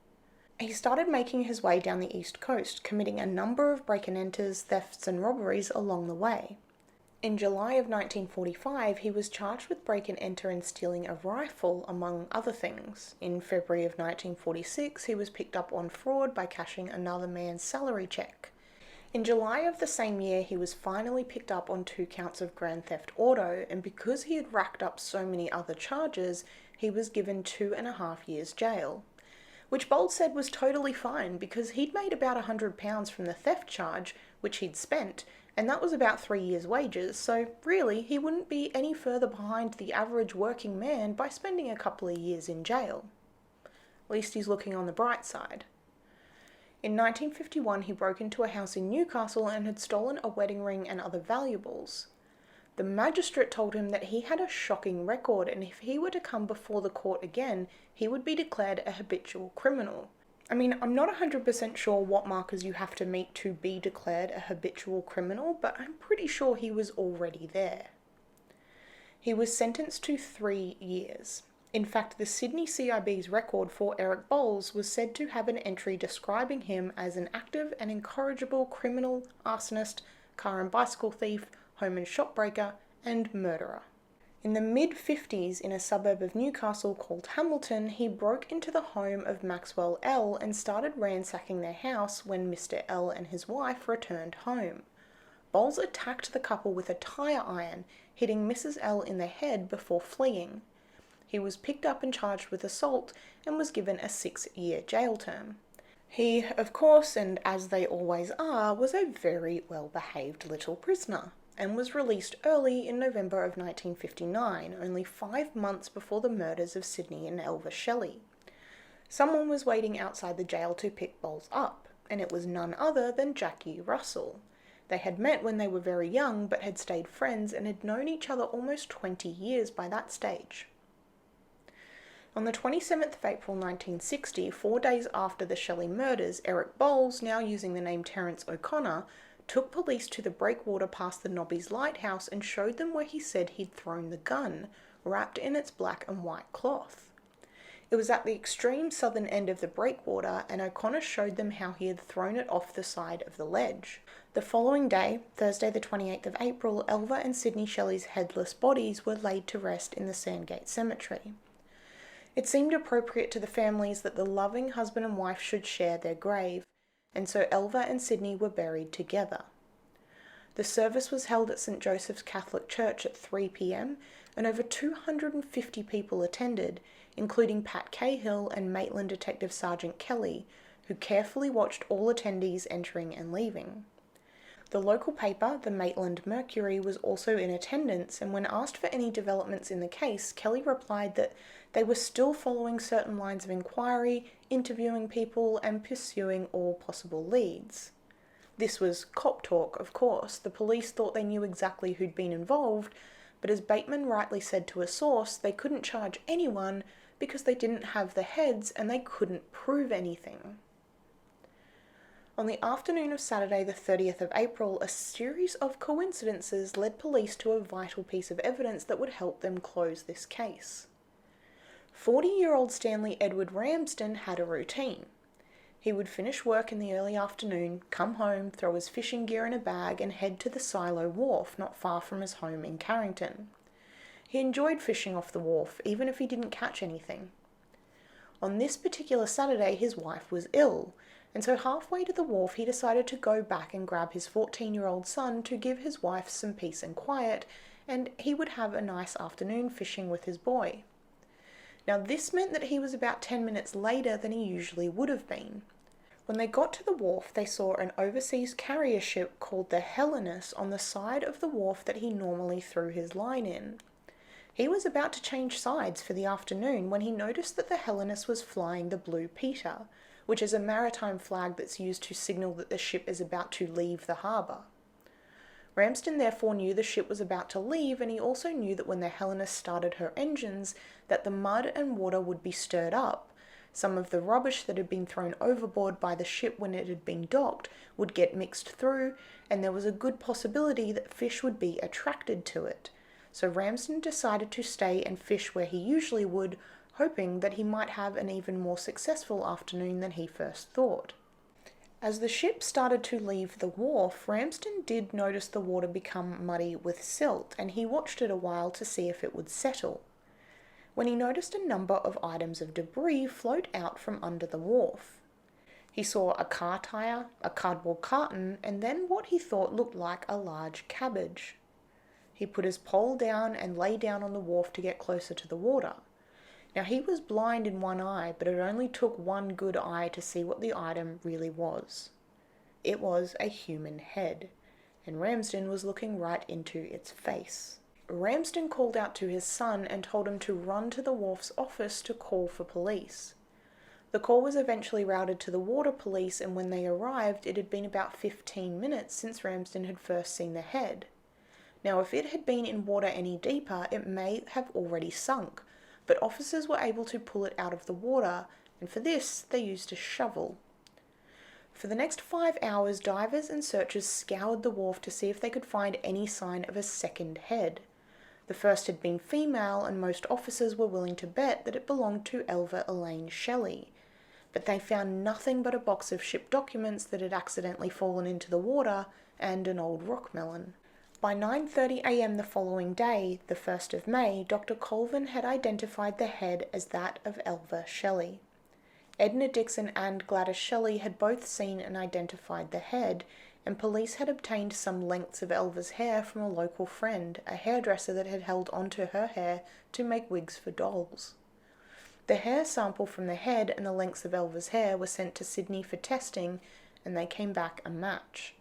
He started making his way down the east coast, committing a number of break-and-enters, thefts and robberies along the way. In July of 1945, he was charged with break-and-enter and stealing a rifle, among other things. In February of 1946, he was picked up on fraud by cashing another man's salary check. In July of the same year, he was finally picked up on 2 counts of grand theft auto, and because he had racked up so many other charges, he was given 2.5 years jail. Which Bowles said was totally fine, because he'd made about £100 from the theft charge, which he'd spent, and that was about 3 years' wages, so really he wouldn't be any further behind the average working man by spending a couple of years in jail. At least he's looking on the bright side. In 1951, he broke into a house in Newcastle and had stolen a wedding ring and other valuables. The magistrate told him that he had a shocking record, and if he were to come before the court again, he would be declared a habitual criminal. I mean, I'm not 100% sure what markers you have to meet to be declared a habitual criminal, but I'm pretty sure he was already there. He was sentenced to 3 years. In fact, the Sydney CIB's record for Eric Bowles was said to have an entry describing him as an active and incorrigible criminal, arsonist, car and bicycle thief, home and shopbreaker, and murderer. In the mid-50s, in a suburb of Newcastle called Hamilton, he broke into the home of Maxwell L. and started ransacking their house when Mr. L. and his wife returned home. Bowles attacked the couple with a tire iron, hitting Mrs. L. in the head before fleeing. He was picked up and charged with assault and was given a 6-year jail term. He, of course, and as they always are, was a very well-behaved little prisoner, and was released early in November of 1959, only 5 months before the murders of Sidney and Elva Shelley. Someone was waiting outside the jail to pick Bowles up, and it was none other than Jackie Russell. They had met when they were very young, but had stayed friends and had known each other almost 20 years by that stage. On the 27th of April 1960, 4 days after the Shelley murders, Eric Bowles, now using the name Terence O'Connor, took police to the breakwater past the Nobby's lighthouse and showed them where he said he'd thrown the gun, wrapped in its black and white cloth. It was at the extreme southern end of the breakwater, and O'Connor showed them how he had thrown it off the side of the ledge. The following day, Thursday the 28th of April, Elva and Sidney Shelley's headless bodies were laid to rest in the Sandgate Cemetery. It seemed appropriate to the families that the loving husband and wife should share their grave, and so Elva and Sidney were buried together. The service was held at St. Joseph's Catholic Church at 3 p.m, and over 250 people attended, including Pat Cahill and Maitland Detective Sergeant Kelly, who carefully watched all attendees entering and leaving. The local paper, the Maitland Mercury, was also in attendance, and when asked for any developments in the case, Kelly replied that they were still following certain lines of inquiry, interviewing people, and pursuing all possible leads. This was cop talk, of course. The police thought they knew exactly who'd been involved, but as Bateman rightly said to a source, they couldn't charge anyone because they didn't have the heads and they couldn't prove anything. On the afternoon of Saturday the 30th of April, a series of coincidences led police to a vital piece of evidence that would help them close this case. 40-year-old Stanley Edward Ramsden had a routine. He would finish work in the early afternoon, come home, throw his fishing gear in a bag and head to the Silo Wharf not far from his home in Carrington. He enjoyed fishing off the wharf, even if he didn't catch anything. On this particular Saturday, his wife was ill, and so halfway to the wharf he decided to go back and grab his 14-year-old son to give his wife some peace and quiet, and he would have a nice afternoon fishing with his boy. Now this meant that he was about 10 minutes later than he usually would have been. When they got to the wharf, they saw an overseas carrier ship called the Headless on the side of the wharf that he normally threw his line in. He was about to change sides for the afternoon when he noticed that the Headless was flying the Blue Peter, which is a maritime flag that's used to signal that the ship is about to leave the harbour. Ramsden therefore knew the ship was about to leave, and he also knew that when the Headless started her engines, that the mud and water would be stirred up. Some of the rubbish that had been thrown overboard by the ship when it had been docked would get mixed through, and there was a good possibility that fish would be attracted to it. So Ramsden decided to stay and fish where he usually would, hoping that he might have an even more successful afternoon than he first thought. As the ship started to leave the wharf, Ramsden did notice the water become muddy with silt, and he watched it a while to see if it would settle, when he noticed a number of items of debris float out from under the wharf. He saw a car tire, a cardboard carton, and then what he thought looked like a large cabbage. He put his pole down and lay down on the wharf to get closer to the water. Now he was blind in one eye, but it only took one good eye to see what the item really was. It was a human head, and Ramsden was looking right into its face. Ramsden called out to his son and told him to run to the wharf's office to call for police. The call was eventually routed to the water police, and when they arrived, it had been about 15 minutes since Ramsden had first seen the head. Now, if it had been in water any deeper, it may have already sunk, but officers were able to pull it out of the water, and for this they used a shovel. For the next 5 hours, divers and searchers scoured the wharf to see if they could find any sign of a second head. The first had been female, and most officers were willing to bet that it belonged to Elva Elaine Shelley, but they found nothing but a box of ship documents that had accidentally fallen into the water and an old rock melon. By 9:30 a.m. the following day, the 1st of May, Dr. Colvin had identified the head as that of Elva Shelley. Edna Dixon and Gladys Shelley had both seen and identified the head, and police had obtained some lengths of Elva's hair from a local friend, a hairdresser that had held onto her hair to make wigs for dolls. The hair sample from the head and the lengths of Elva's hair were sent to Sydney for testing, and they came back a match.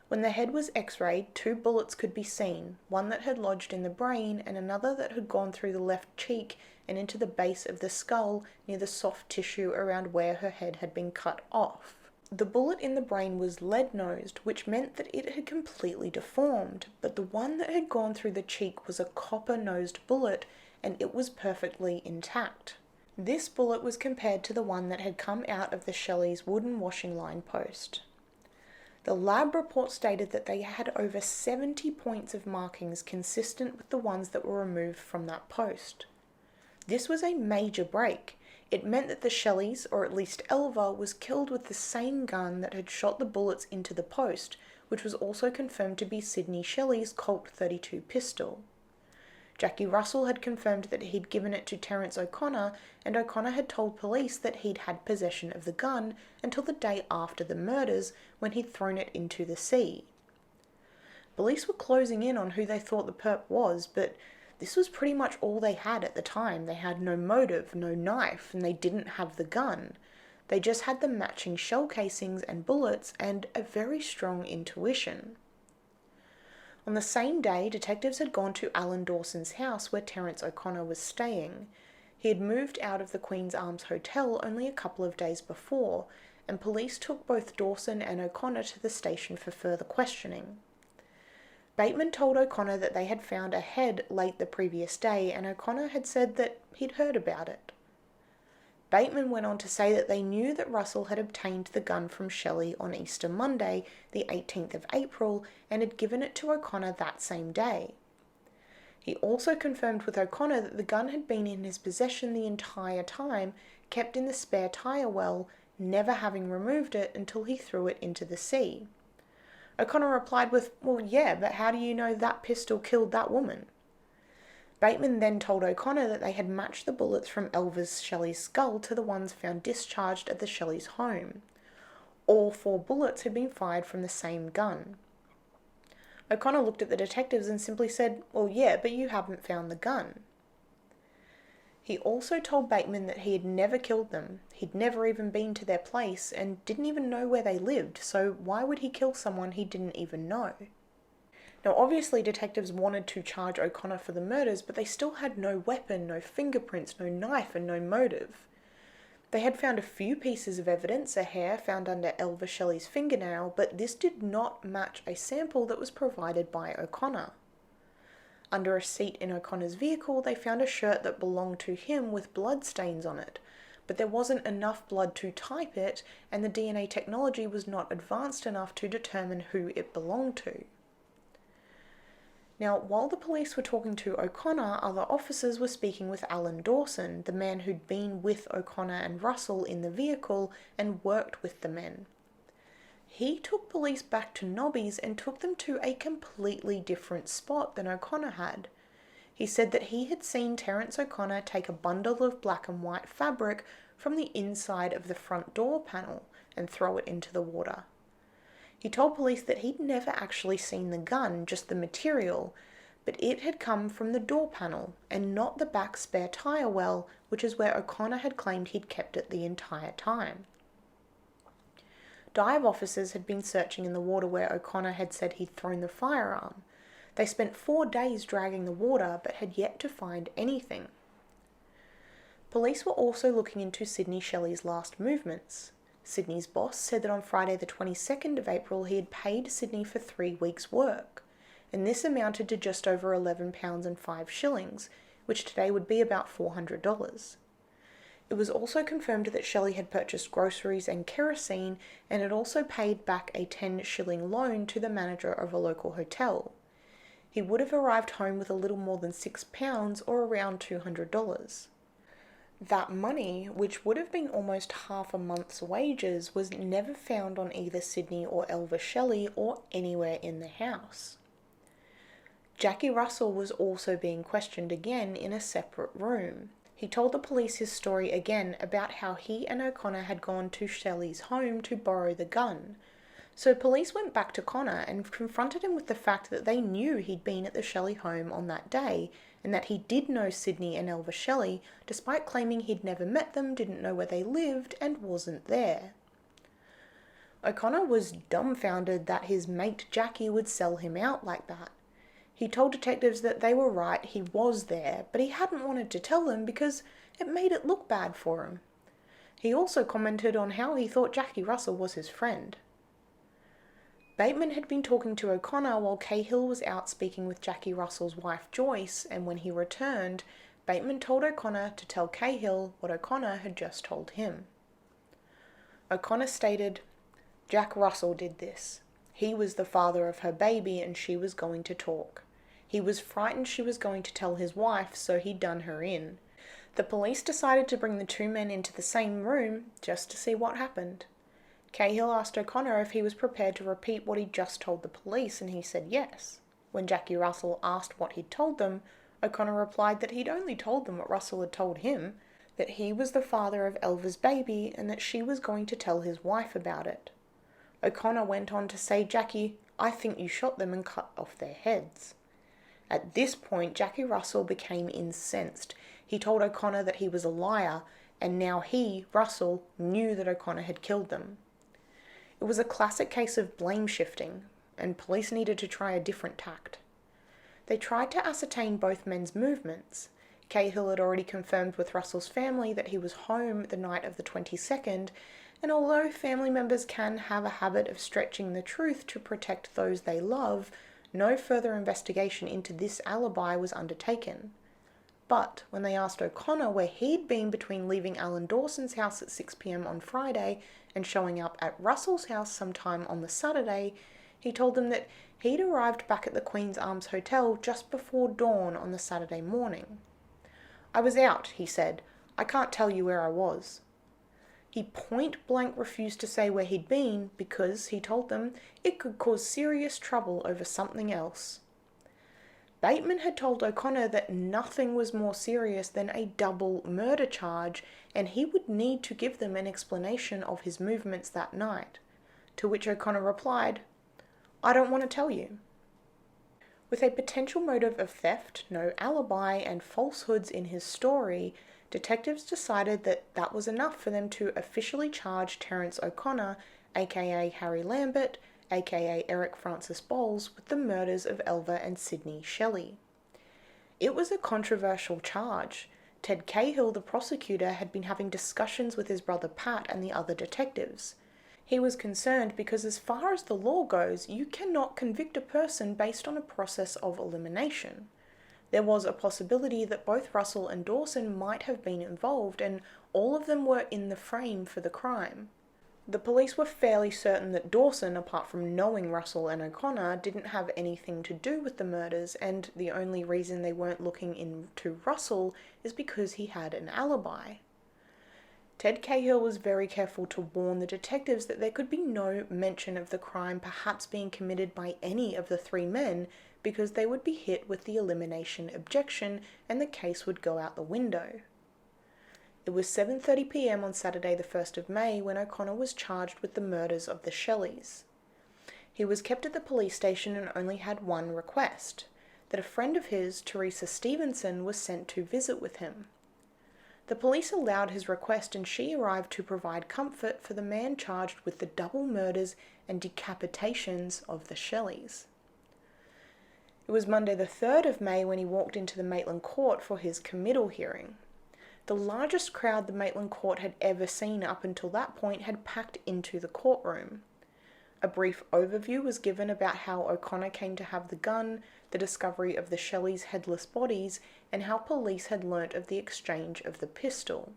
When the head was x-rayed, 2 bullets could be seen, one that had lodged in the brain and another that had gone through the left cheek and into the base of the skull near the soft tissue around where her head had been cut off. The bullet in the brain was lead-nosed, which meant that it had completely deformed, but the one that had gone through the cheek was a copper-nosed bullet, and it was perfectly intact. This bullet was compared to the one that had come out of the Shelleys' wooden washing line post. The lab report stated that they had over 70 points of markings consistent with the ones that were removed from that post. This was a major break. It meant that the Shelleys, or at least Elva, was killed with the same gun that had shot the bullets into the post, which was also confirmed to be Sidney Shelley's Colt .32 pistol. Jackie Russell had confirmed that he'd given it to Terence O'Connor, and O'Connor had told police that he'd had possession of the gun until the day after the murders, when he'd thrown it into the sea. Police were closing in on who they thought the perp was, but this was pretty much all they had at the time. They had no motive, no knife, and they didn't have the gun. They just had the matching shell casings and bullets, and a very strong intuition. On the same day, detectives had gone to Alan Dawson's house where Terence O'Connor was staying. He had moved out of the Queen's Arms Hotel only a couple of days before, and police took both Dawson and O'Connor to the station for further questioning. Bateman told O'Connor that they had found a head late the previous day, and O'Connor had said that he'd heard about it. Bateman went on to say that they knew that Russell had obtained the gun from Shelley on Easter Monday, the 18th of April, and had given it to O'Connor that same day. He also confirmed with O'Connor that the gun had been in his possession the entire time, kept in the spare tyre well, never having removed it until he threw it into the sea. O'Connor replied with, "Well, yeah, but how do you know that pistol killed that woman?" Bateman then told O'Connor that they had matched the bullets from Elva Shelley's skull to the ones found discharged at the Shelley's home. All 4 bullets had been fired from the same gun. O'Connor looked at the detectives and simply said, "Well, yeah, but you haven't found the gun." He also told Bateman that he had never killed them, he'd never even been to their place, and didn't even know where they lived, so why would he kill someone he didn't even know? Now, obviously, detectives wanted to charge O'Connor for the murders, but they still had no weapon, no fingerprints, no knife, and no motive. They had found a few pieces of evidence, a hair found under Elva Shelley's fingernail, but this did not match a sample that was provided by O'Connor. Under a seat in O'Connor's vehicle, they found a shirt that belonged to him with blood stains on it, but there wasn't enough blood to type it, and the DNA technology was not advanced enough to determine who it belonged to. Now, while the police were talking to O'Connor, other officers were speaking with Alan Dawson, the man who'd been with O'Connor and Russell in the vehicle and worked with the men. He took police back to Nobby's and took them to a completely different spot than O'Connor had. He said that he had seen Terence O'Connor take a bundle of black and white fabric from the inside of the front door panel and throw it into the water. He told police that he'd never actually seen the gun, just the material, but it had come from the door panel and not the back spare tyre well, which is where O'Connor had claimed he'd kept it the entire time. Dive officers had been searching in the water where O'Connor had said he'd thrown the firearm. They spent 4 days dragging the water, but had yet to find anything. Police were also looking into Sidney Shelley's last movements. Sidney's boss said that on Friday the 22nd of April he had paid Sidney for 3 weeks' work, and this amounted to just over £11 and 5 shillings, which today would be about $400. It was also confirmed that Shelley had purchased groceries and kerosene and had also paid back a 10-shilling loan to the manager of a local hotel. He would have arrived home with a little more than £6 or around $200. That money, which would have been almost half a month's wages, was never found on either Sidney or Elva Shelley or anywhere in the house. Jackie Russell was also being questioned again in a separate room. He told the police his story again about how he and O'Connor had gone to Shelley's home to borrow the gun. So police went back to Connor and confronted him with the fact that they knew he'd been at the Shelley home on that day, and that he did know Sidney and Elva Shelley, despite claiming he'd never met them, didn't know where they lived, and wasn't there. O'Connor was dumbfounded that his mate Jackie would sell him out like that. He told detectives that they were right, he was there, but he hadn't wanted to tell them because it made it look bad for him. He also commented on how he thought Jackie Russell was his friend. Bateman had been talking to O'Connor while Cahill was out speaking with Jackie Russell's wife Joyce, and when he returned, Bateman told O'Connor to tell Cahill what O'Connor had just told him. O'Connor stated, "Jack Russell did this. He was the father of her baby and she was going to talk. He was frightened she was going to tell his wife, so he done her in. The police decided to bring the 2 men into the same room just to see what happened. Cahill asked O'Connor if he was prepared to repeat what he'd just told the police, and he said yes. When Jackie Russell asked what he'd told them, O'Connor replied that he'd only told them what Russell had told him, that he was the father of Elva's baby and that she was going to tell his wife about it. O'Connor went on to say, "Jackie, I think you shot them and cut off their heads." At this point, Jackie Russell became incensed. He told O'Connor that he was a liar, and now he, Russell, knew that O'Connor had killed them. It was a classic case of blame shifting, and police needed to try a different tact. They tried to ascertain both men's movements. Cahill had already confirmed with Russell's family that he was home the night of the 22nd, and although family members can have a habit of stretching the truth to protect those they love, no further investigation into this alibi was undertaken. But when they asked O'Connor where he'd been between leaving Alan Dawson's house at 6 p.m. on Friday and showing up at Russell's house sometime on the Saturday, he told them that he'd arrived back at the Queen's Arms Hotel just before dawn on the Saturday morning. "I was out," he said. "I can't tell you where I was." He point-blank refused to say where he'd been because, he told them, it could cause serious trouble over something else. Bateman had told O'Connor that nothing was more serious than a double murder charge, and he would need to give them an explanation of his movements that night, to which O'Connor replied, "I don't want to tell you." With a potential motive of theft, no alibi, and falsehoods in his story, detectives decided that that was enough for them to officially charge Terence O'Connor, aka Harry Lambert, aka Eric Francis Bowles, with the murders of Elva and Sidney Shelley. It was a controversial charge. Ted Cahill, the prosecutor, had been having discussions with his brother Pat and the other detectives. He was concerned because, as far as the law goes, you cannot convict a person based on a process of elimination. There was a possibility that both Russell and Dawson might have been involved, and all of them were in the frame for the crime. The police were fairly certain that Dawson, apart from knowing Russell and O'Connor, didn't have anything to do with the murders, and the only reason they weren't looking into Russell is because he had an alibi. Ted Cahill was very careful to warn the detectives that there could be no mention of the crime perhaps being committed by any of the three men, because they would be hit with the elimination objection and the case would go out the window. It was 7:30 p.m. on Saturday the 1st of May when O'Connor was charged with the murders of the Shelleys. He was kept at the police station and only had one request, that a friend of his, Teresa Stevenson, was sent to visit with him. The police allowed his request and she arrived to provide comfort for the man charged with the double murders and decapitations of the Shelleys. It was Monday the 3rd of May when he walked into the Maitland court for his committal hearing. The largest crowd the Maitland court had ever seen up until that point had packed into the courtroom. A brief overview was given about how O'Connor came to have the gun, the discovery of the Shelleys' headless bodies, and how police had learnt of the exchange of the pistol.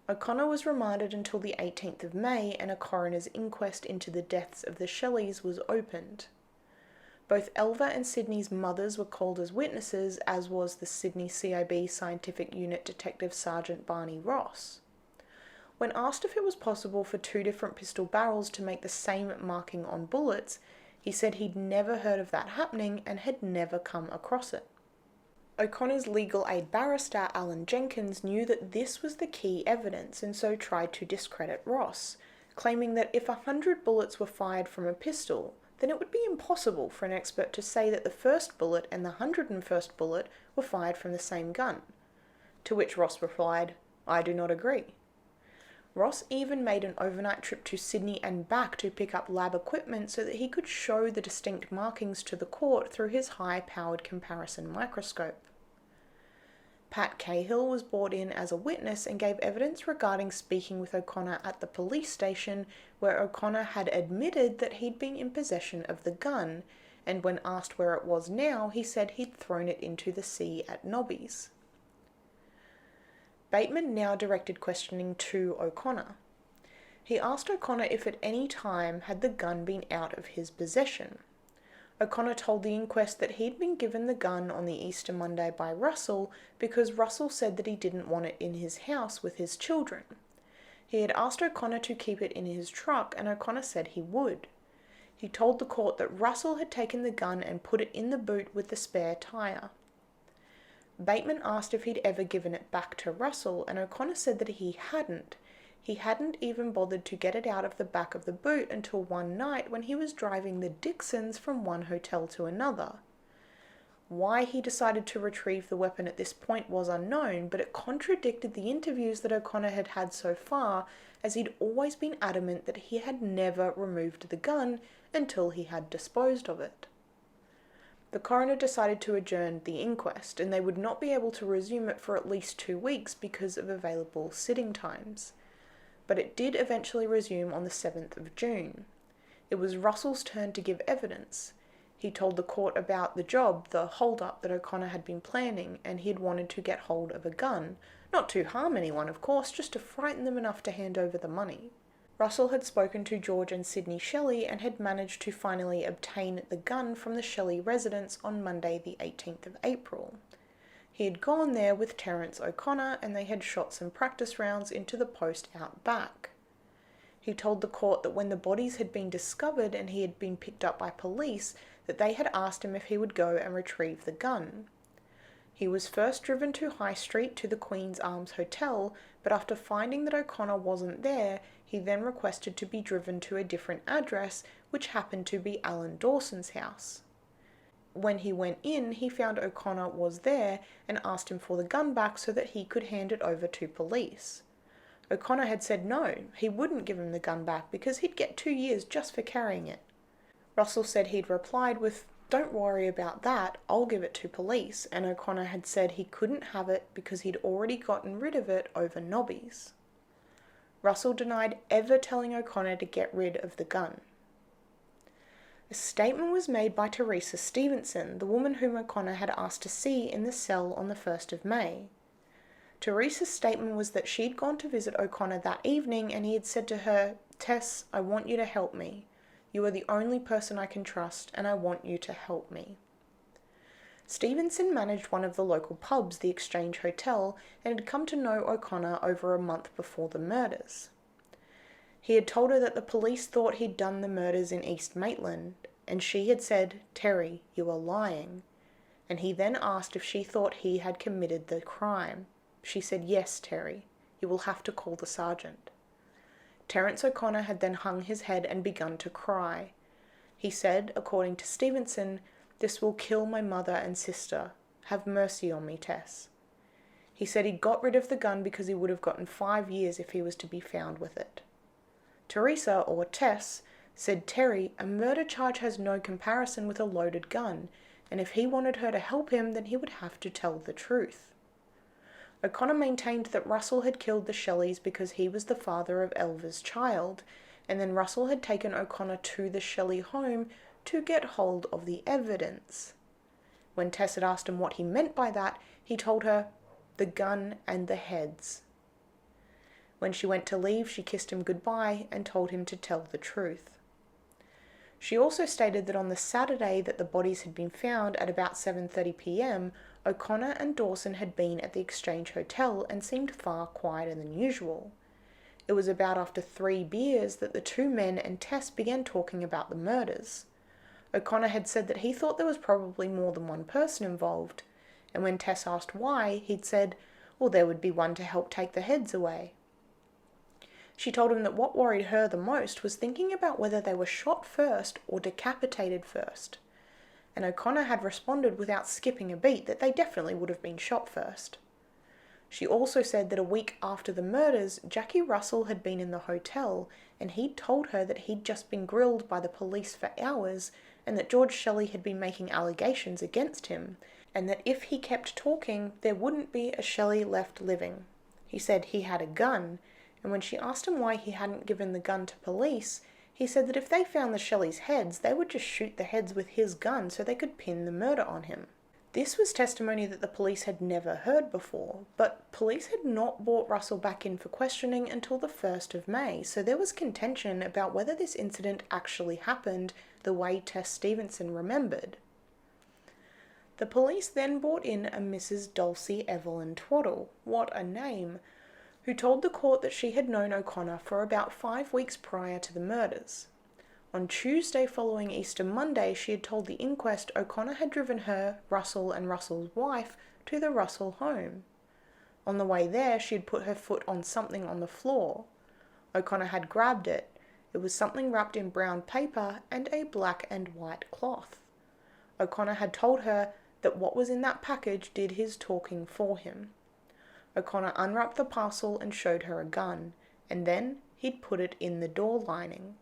O'Connor was remanded until the 18th of May and a coroner's inquest into the deaths of the Shelleys was opened. Both Elva and Sidney's mothers were called as witnesses, as was the Sydney CIB Scientific Unit Detective Sergeant Barney Ross. When asked if it was possible for two different pistol barrels to make the same marking on bullets, he said he'd never heard of that happening and had never come across it. O'Connor's legal aid barrister, Alan Jenkins, knew that this was the key evidence and so tried to discredit Ross, claiming that if 100 bullets were fired from a pistol, then it would be impossible for an expert to say that the first bullet and the 101st bullet were fired from the same gun. To which Ross replied, "I do not agree." Ross even made an overnight trip to Sydney and back to pick up lab equipment so that he could show the distinct markings to the court through his high-powered comparison microscope. Pat Cahill was brought in as a witness and gave evidence regarding speaking with O'Connor at the police station, where O'Connor had admitted that he'd been in possession of the gun, and when asked where it was now, he said he'd thrown it into the sea at Nobby's. Bateman now directed questioning to O'Connor. He asked O'Connor if at any time had the gun been out of his possession. O'Connor told the inquest that he'd been given the gun on the Easter Monday by Russell because Russell said that he didn't want it in his house with his children. He had asked O'Connor to keep it in his truck and O'Connor said he would. He told the court that Russell had taken the gun and put it in the boot with the spare tyre. Bateman asked if he'd ever given it back to Russell and O'Connor said that he hadn't. He hadn't even bothered to get it out of the back of the boot until one night when he was driving the Dixons from one hotel to another. Why he decided to retrieve the weapon at this point was unknown, but it contradicted the interviews that O'Connor had had so far, as he'd always been adamant that he had never removed the gun until he had disposed of it. The coroner decided to adjourn the inquest, and they would not be able to resume it for at least 2 weeks because of available sitting times. But it did eventually resume on the 7th of June. It was Russell's turn to give evidence. He told the court about the job, the hold-up that O'Connor had been planning, and he'd wanted to get hold of a gun. Not to harm anyone, of course, just to frighten them enough to hand over the money. Russell had spoken to George and Sidney Shelley and had managed to finally obtain the gun from the Shelley residence on Monday the 18th of April. He had gone there with Terence O'Connor and they had shot some practice rounds into the post out back. He told the court that when the bodies had been discovered and he had been picked up by police, that they had asked him if he would go and retrieve the gun. He was first driven to High Street to the Queen's Arms Hotel, but after finding that O'Connor wasn't there, he then requested to be driven to a different address, which happened to be Alan Dawson's house. When he went in, he found O'Connor was there and asked him for the gun back so that he could hand it over to police. O'Connor had said no, he wouldn't give him the gun back because he'd get 2 years just for carrying it. Russell said he'd replied with, "Don't worry about that, I'll give it to police," and O'Connor had said he couldn't have it because he'd already gotten rid of it over nobbies. Russell denied ever telling O'Connor to get rid of the gun. A statement was made by Teresa Stevenson, the woman whom O'Connor had asked to see in the cell on the 1st of May. Teresa's statement was that she'd gone to visit O'Connor that evening and he had said to her, "Tess, I want you to help me. You are the only person I can trust and I want you to help me." Stevenson managed one of the local pubs, the Exchange Hotel, and had come to know O'Connor over a month before the murders. He had told her that the police thought he'd done the murders in East Maitland, and she had said, "Terry, you are lying." And he then asked if she thought he had committed the crime. She said, "Yes, Terry, you will have to call the sergeant." Terence O'Connor had then hung his head and begun to cry. He said, according to Stevenson, "This will kill my mother and sister. Have mercy on me, Tess." He said he'd got rid of the gun because he would have gotten 5 years if he was to be found with it. Teresa, or Tess, said, "Terry, a murder charge has no comparison with a loaded gun, and if he wanted her to help him, then he would have to tell the truth." O'Connor maintained that Russell had killed the Shelleys because he was the father of Elva's child, and then Russell had taken O'Connor to the Shelley home to get hold of the evidence. When Tess had asked him what he meant by that, he told her, "The gun and the heads." When she went to leave, she kissed him goodbye and told him to tell the truth. She also stated that on the Saturday that the bodies had been found at about 7:30 p.m, O'Connor and Dawson had been at the Exchange Hotel and seemed far quieter than usual. It was about after 3 beers that the two men and Tess began talking about the murders. O'Connor had said that he thought there was probably more than one person involved, and when Tess asked why, he'd said, well, there would be one to help take the heads away. She told him that what worried her the most was thinking about whether they were shot first or decapitated first. And O'Connor had responded without skipping a beat that they definitely would have been shot first. She also said that a week after the murders, Jackie Russell had been in the hotel and he'd told her that he'd just been grilled by the police for hours and that George Shelley had been making allegations against him and that if he kept talking, there wouldn't be a Shelley left living. He said he had a gun, and when she asked him why he hadn't given the gun to police, he said that if they found the Shelleys' heads, they would just shoot the heads with his gun so they could pin the murder on him. This was testimony that the police had never heard before, but police had not brought Russell back in for questioning until the 1st of May, so there was contention about whether this incident actually happened the way Tess Stevenson remembered. The police then brought in a Mrs. Dulcie Evelyn Twaddle, what a name, who told the court that she had known O'Connor for about 5 weeks prior to the murders. On Tuesday following Easter Monday, she had told the inquest O'Connor had driven her, Russell and Russell's wife to the Russell home. On the way there, she had put her foot on something on the floor. O'Connor had grabbed it. It was something wrapped in brown paper and a black and white cloth. O'Connor had told her that what was in that package did his talking for him. O'Connor unwrapped the parcel and showed her a gun, and then he'd put it in the door lining.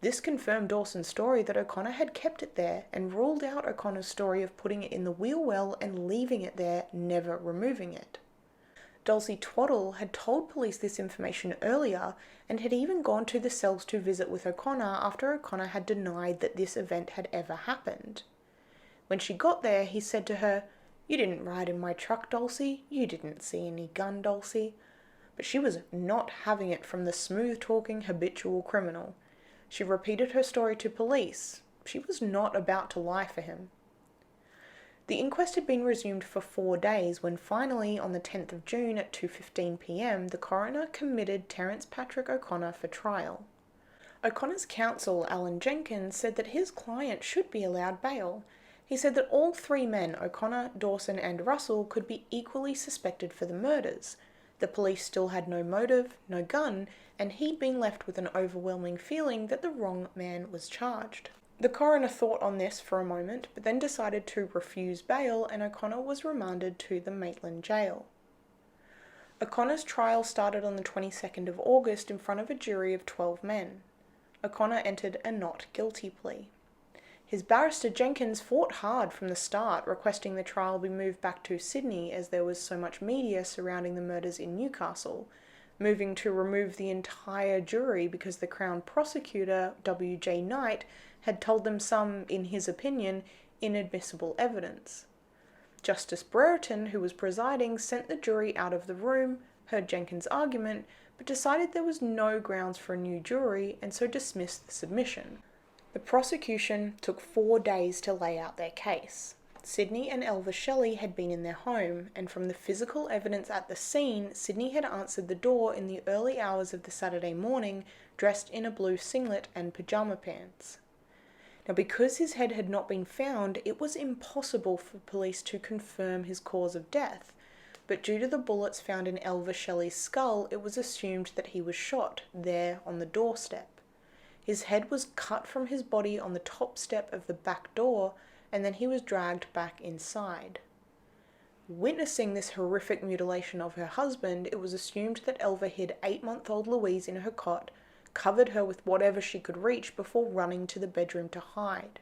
This confirmed Dawson's story that O'Connor had kept it there and ruled out O'Connor's story of putting it in the wheel well and leaving it there, never removing it. Dulcie Twaddle had told police this information earlier and had even gone to the cells to visit with O'Connor after O'Connor had denied that this event had ever happened. When she got there, he said to her, "You didn't ride in my truck, Dulcie. You didn't see any gun, Dulcie." But she was not having it from the smooth-talking habitual criminal. She repeated her story to police. She was not about to lie for him. The inquest had been resumed for 4 days when finally, on the 10th of June at 2:15 p.m, the coroner committed Terence Patrick O'Connor for trial. O'Connor's counsel, Alan Jenkins, said that his client should be allowed bail. He said that all 3 men, O'Connor, Dawson and Russell, could be equally suspected for the murders. The police still had no motive, no gun, and he'd been left with an overwhelming feeling that the wrong man was charged. The coroner thought on this for a moment, but then decided to refuse bail, and O'Connor was remanded to the Maitland jail. O'Connor's trial started on the 22nd of August in front of a jury of 12 men. O'Connor entered a not guilty plea. His barrister Jenkins fought hard from the start, requesting the trial be moved back to Sydney as there was so much media surrounding the murders in Newcastle, moving to remove the entire jury because the Crown prosecutor, W.J. Knight, had told them some, in his opinion, inadmissible evidence. Justice Brereton, who was presiding, sent the jury out of the room, heard Jenkins' argument, but decided there was no grounds for a new jury and so dismissed the submission. The prosecution took 4 days to lay out their case. Sidney and Elva Shelley had been in their home, and from the physical evidence at the scene, Sidney had answered the door in the early hours of the Saturday morning, dressed in a blue singlet and pyjama pants. Now, because his head had not been found, it was impossible for police to confirm his cause of death, but due to the bullets found in Elva Shelley's skull, it was assumed that he was shot there on the doorstep. His head was cut from his body on the top step of the back door, and then he was dragged back inside. Witnessing this horrific mutilation of her husband, it was assumed that Elva hid 8-month-old Louise in her cot, covered her with whatever she could reach before running to the bedroom to hide.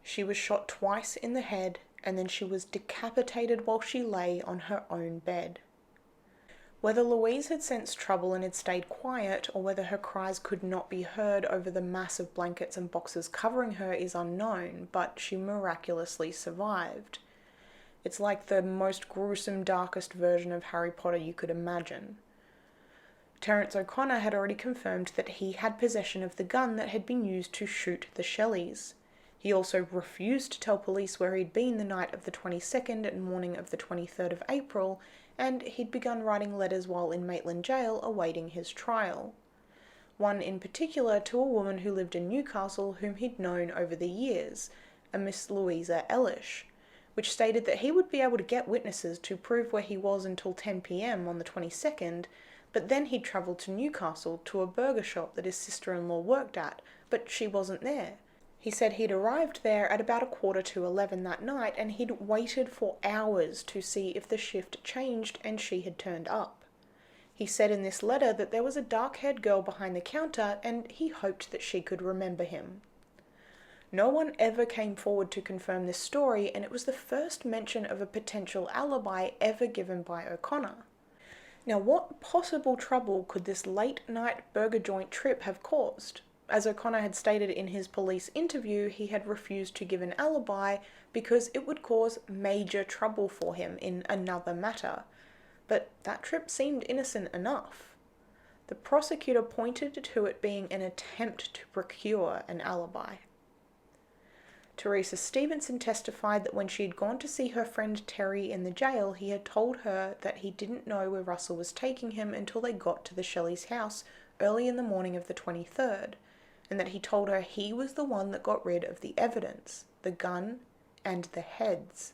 She was shot twice in the head, and then she was decapitated while she lay on her own bed. Whether Louise had sensed trouble and had stayed quiet, or whether her cries could not be heard over the mass of blankets and boxes covering her is unknown, but she miraculously survived. It's like the most gruesome, darkest version of Harry Potter you could imagine. Terence O'Connor had already confirmed that he had possession of the gun that had been used to shoot the Shelleys. He also refused to tell police where he'd been the night of the 22nd and morning of the 23rd of April, and he'd begun writing letters while in Maitland jail awaiting his trial. One in particular to a woman who lived in Newcastle whom he'd known over the years, a Miss Louisa Ellish, which stated that he would be able to get witnesses to prove where he was until 10 p.m. on the 22nd, but then he'd travel to Newcastle to a burger shop that his sister-in-law worked at, but she wasn't there. He said he'd arrived there at about 11:15 that night, and he'd waited for hours to see if the shift changed, and she had turned up. He said in this letter that there was a dark-haired girl behind the counter, and he hoped that she could remember him. No one ever came forward to confirm this story, and it was the first mention of a potential alibi ever given by O'Connor. Now, what possible trouble could this late-night burger joint trip have caused? As O'Connor had stated in his police interview, he had refused to give an alibi because it would cause major trouble for him in another matter. But that trip seemed innocent enough. The prosecutor pointed to it being an attempt to procure an alibi. Teresa Stevenson testified that when she had gone to see her friend Terry in the jail, he had told her that he didn't know where Russell was taking him until they got to the Shelleys' house early in the morning of the 23rd, and that he told her he was the one that got rid of the evidence, the gun, and the heads.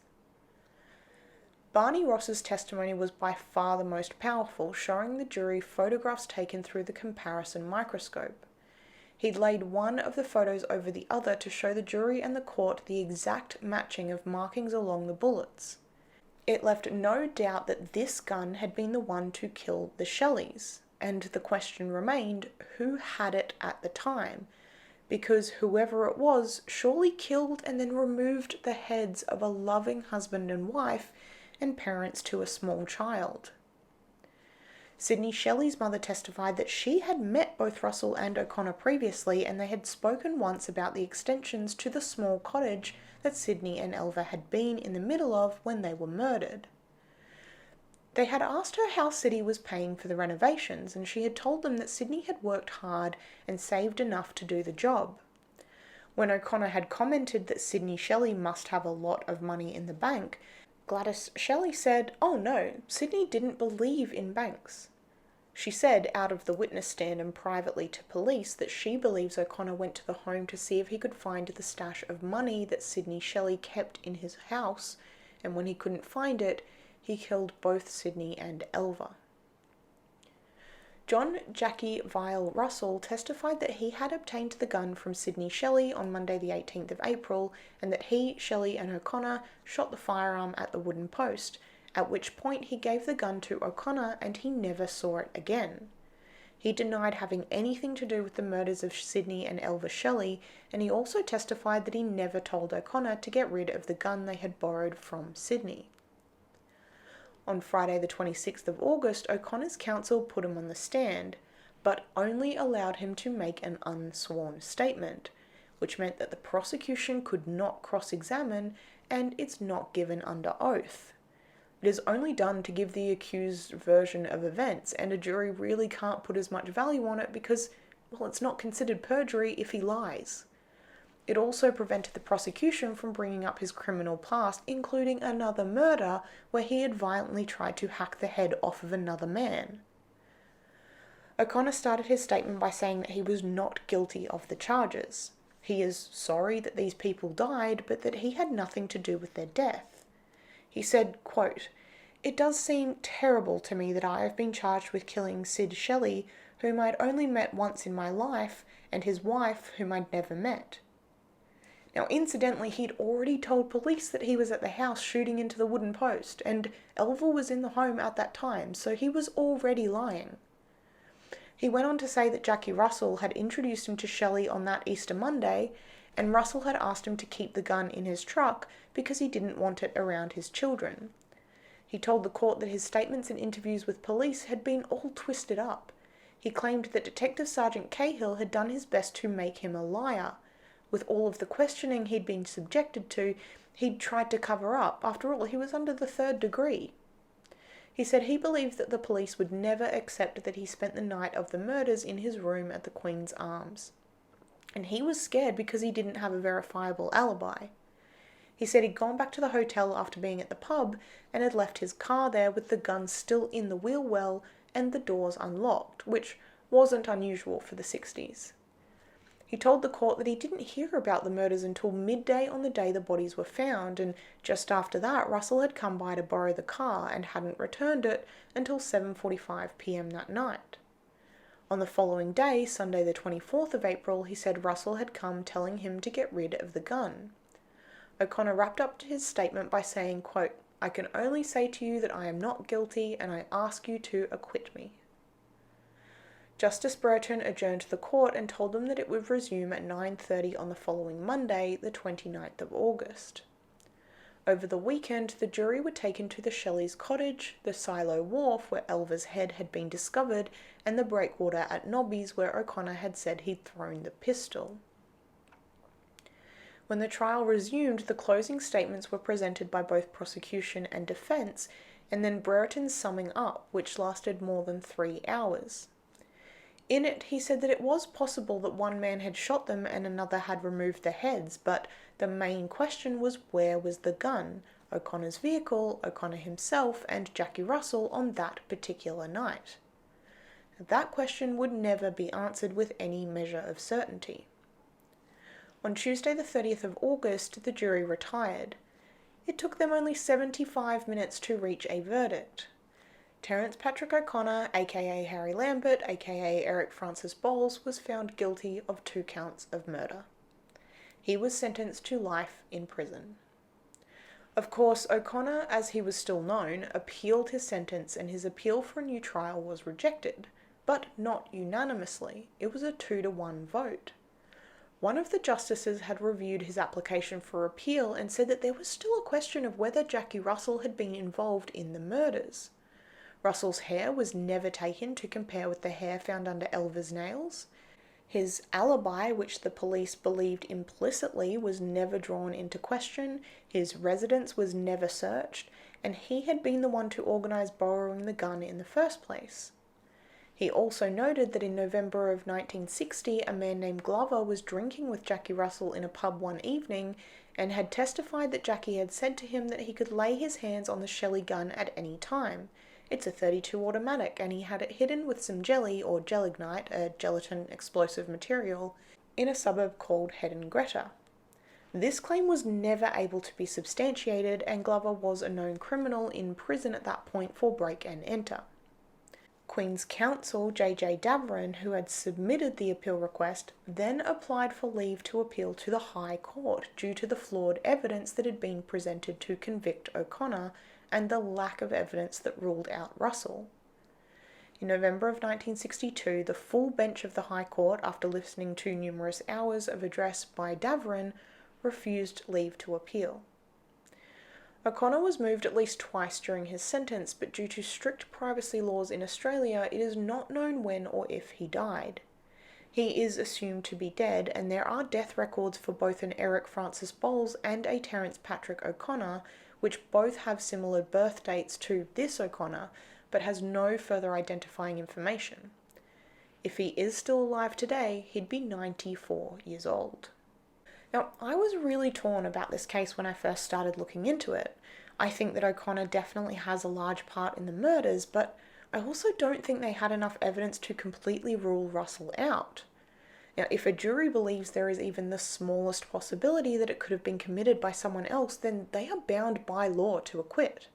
Barney Ross's testimony was by far the most powerful, showing the jury photographs taken through the comparison microscope. He'd laid one of the photos over the other to show the jury and the court the exact matching of markings along the bullets. It left no doubt that this gun had been the one to kill the Shelleys, and the question remained, who had it at the time? Because whoever it was surely killed and then removed the heads of a loving husband and wife and parents to a small child. Sidney Shelley's mother testified that she had met both Russell and O'Connor previously, and they had spoken once about the extensions to the small cottage that Sidney and Elva had been in the middle of when they were murdered. They had asked her how Sidney was paying for the renovations, and she had told them that Sidney had worked hard and saved enough to do the job. When O'Connor had commented that Sidney Shelley must have a lot of money in the bank, Gladys Shelley said, "Oh no, Sidney didn't believe in banks." She said out of the witness stand and privately to police that she believes O'Connor went to the home to see if he could find the stash of money that Sidney Shelley kept in his house, and when he couldn't find it, he killed both Sidney and Elva. John Jackie Vile Russell testified that he had obtained the gun from Sidney Shelley on Monday the 18th of April, and that he, Shelley and O'Connor shot the firearm at the wooden post, at which point he gave the gun to O'Connor and he never saw it again. He denied having anything to do with the murders of Sidney and Elva Shelley, and he also testified that he never told O'Connor to get rid of the gun they had borrowed from Sidney. On Friday the 26th of August, O'Connor's counsel put him on the stand, but only allowed him to make an unsworn statement, which meant that the prosecution could not cross-examine and it's not given under oath. It is only done to give the accused's version of events, and a jury really can't put as much value on it because, well, it's not considered perjury if he lies. It also prevented the prosecution from bringing up his criminal past, including another murder where he had violently tried to hack the head off of another man. O'Connor started his statement by saying that he was not guilty of the charges. He is sorry that these people died, but that he had nothing to do with their death. He said, quote, "It does seem terrible to me that I have been charged with killing Sid Shelley, whom I'd only met once in my life, and his wife, whom I'd never met." Now, incidentally, he'd already told police that he was at the house shooting into the wooden post, and Elva was in the home at that time, so he was already lying. He went on to say that Jackie Russell had introduced him to Shelley on that Easter Monday, and Russell had asked him to keep the gun in his truck because he didn't want it around his children. He told the court that his statements and interviews with police had been all twisted up. He claimed that Detective Sergeant Cahill had done his best to make him a liar. With all of the questioning he'd been subjected to, he'd tried to cover up. After all, he was under the 3rd degree. He said he believed that the police would never accept that he spent the night of the murders in his room at the Queen's Arms. And he was scared because he didn't have a verifiable alibi. He said he'd gone back to the hotel after being at the pub and had left his car there with the gun still in the wheel well and the doors unlocked, which wasn't unusual for the 60s. He told the court that he didn't hear about the murders until midday on the day the bodies were found, and just after that Russell had come by to borrow the car and hadn't returned it until 7:45 p.m. that night. On the following day, Sunday the 24th of April, he said Russell had come telling him to get rid of the gun. O'Connor wrapped up his statement by saying, quote, "I can only say to you that I am not guilty and I ask you to acquit me." Justice Brereton adjourned the court and told them that it would resume at 9:30 on the following Monday, the 29th of August. Over the weekend, the jury were taken to the Shelleys' cottage, the Silo Wharf where Elva's head had been discovered, and the breakwater at Nobby's where O'Connor had said he'd thrown the pistol. When the trial resumed, the closing statements were presented by both prosecution and defence, and then Brereton's summing up, which lasted more than 3 hours. In it, he said that it was possible that one man had shot them and another had removed their heads, but the main question was where was the gun, O'Connor's vehicle, O'Connor himself, and Jackie Russell on that particular night. That question would never be answered with any measure of certainty. On Tuesday the 30th of August, the jury retired. It took them only 75 minutes to reach a verdict. Terence Patrick O'Connor, aka Harry Lambert, aka Eric Francis Bowles, was found guilty of 2 counts of murder. He was sentenced to life in prison. Of course, O'Connor, as he was still known, appealed his sentence, and his appeal for a new trial was rejected, but not unanimously. It was a 2-to-1 vote. One of the justices had reviewed his application for appeal and said that there was still a question of whether Jackie Russell had been involved in the murders. Russell's hair was never taken to compare with the hair found under Elva's nails. His alibi, which the police believed implicitly, was never drawn into question, his residence was never searched, and he had been the one to organise borrowing the gun in the first place. He also noted that in November of 1960, a man named Glover was drinking with Jackie Russell in a pub one evening and had testified that Jackie had said to him that he could lay his hands on the Shelley gun at any time. It's a .32 automatic, and he had it hidden with some jelly or gelignite, a gelatin explosive material, in a suburb called Head and Greta. This claim was never able to be substantiated, and Glover was a known criminal in prison at that point for break and enter. Queen's counsel, J.J. Daverin, who had submitted the appeal request, then applied for leave to appeal to the High Court due to the flawed evidence that had been presented to convict O'Connor and the lack of evidence that ruled out Russell. In November of 1962, the full bench of the High Court, after listening to numerous hours of address by Daverin, refused leave to appeal. O'Connor was moved at least twice during his sentence, but due to strict privacy laws in Australia, it is not known when or if he died. He is assumed to be dead, and there are death records for both an Eric Francis Bowles and a Terence Patrick O'Connor, which both have similar birth dates to this O'Connor, but has no further identifying information. If he is still alive today, he'd be 94 years old. Now, I was really torn about this case when I first started looking into it. I think that O'Connor definitely has a large part in the murders, but I also don't think they had enough evidence to completely rule Russell out. Now, if a jury believes there is even the smallest possibility that it could have been committed by someone else, then they are bound by law to acquit.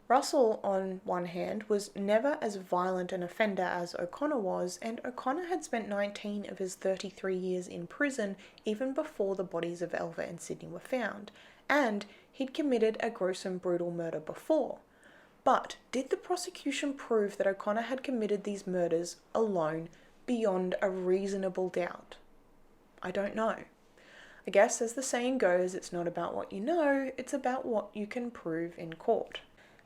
Russell, on one hand, was never as violent an offender as O'Connor was, and O'Connor had spent 19 of his 33 years in prison even before the bodies of Elva and Sidney were found, and he'd committed a gruesome, brutal murder before. But did the prosecution prove that O'Connor had committed these murders alone, beyond a reasonable doubt? I don't know. I guess, as the saying goes, it's not about what you know, it's about what you can prove in court.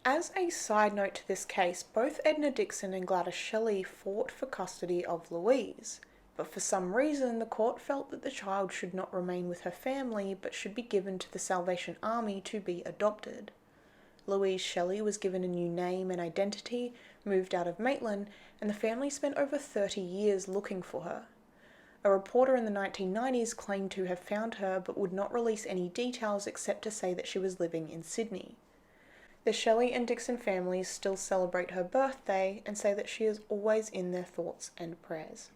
As a side note to this case, both Edna Dixon and Gladys Shelley fought for custody of Louise, but for some reason the court felt that the child should not remain with her family but should be given to the Salvation Army to be adopted. Louise Shelley was given a new name and identity, moved out of Maitland, and the family spent over 30 years looking for her. A reporter in the 1990s claimed to have found her but would not release any details except to say that she was living in Sydney. The Shelley and Dixon families still celebrate her birthday and say that she is always in their thoughts and prayers.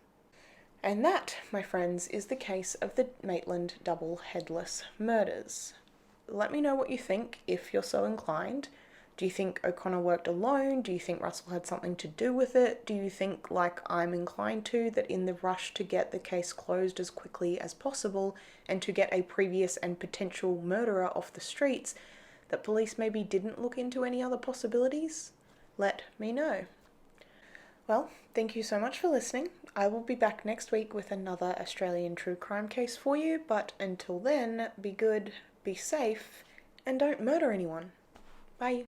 And that, my friends, is the case of the Maitland double Headless murders. Let me know what you think if you're so inclined. Do you think O'Connor worked alone? Do you think Russell had something to do with it? Do you think, like I'm inclined to, that in the rush to get the case closed as quickly as possible and to get a previous and potential murderer off the streets, that police maybe didn't look into any other possibilities? Let me know. Well, thank you so much for listening. I will be back next week with another Australian true crime case for you, but until then, be good, be safe, and don't murder anyone. Bye.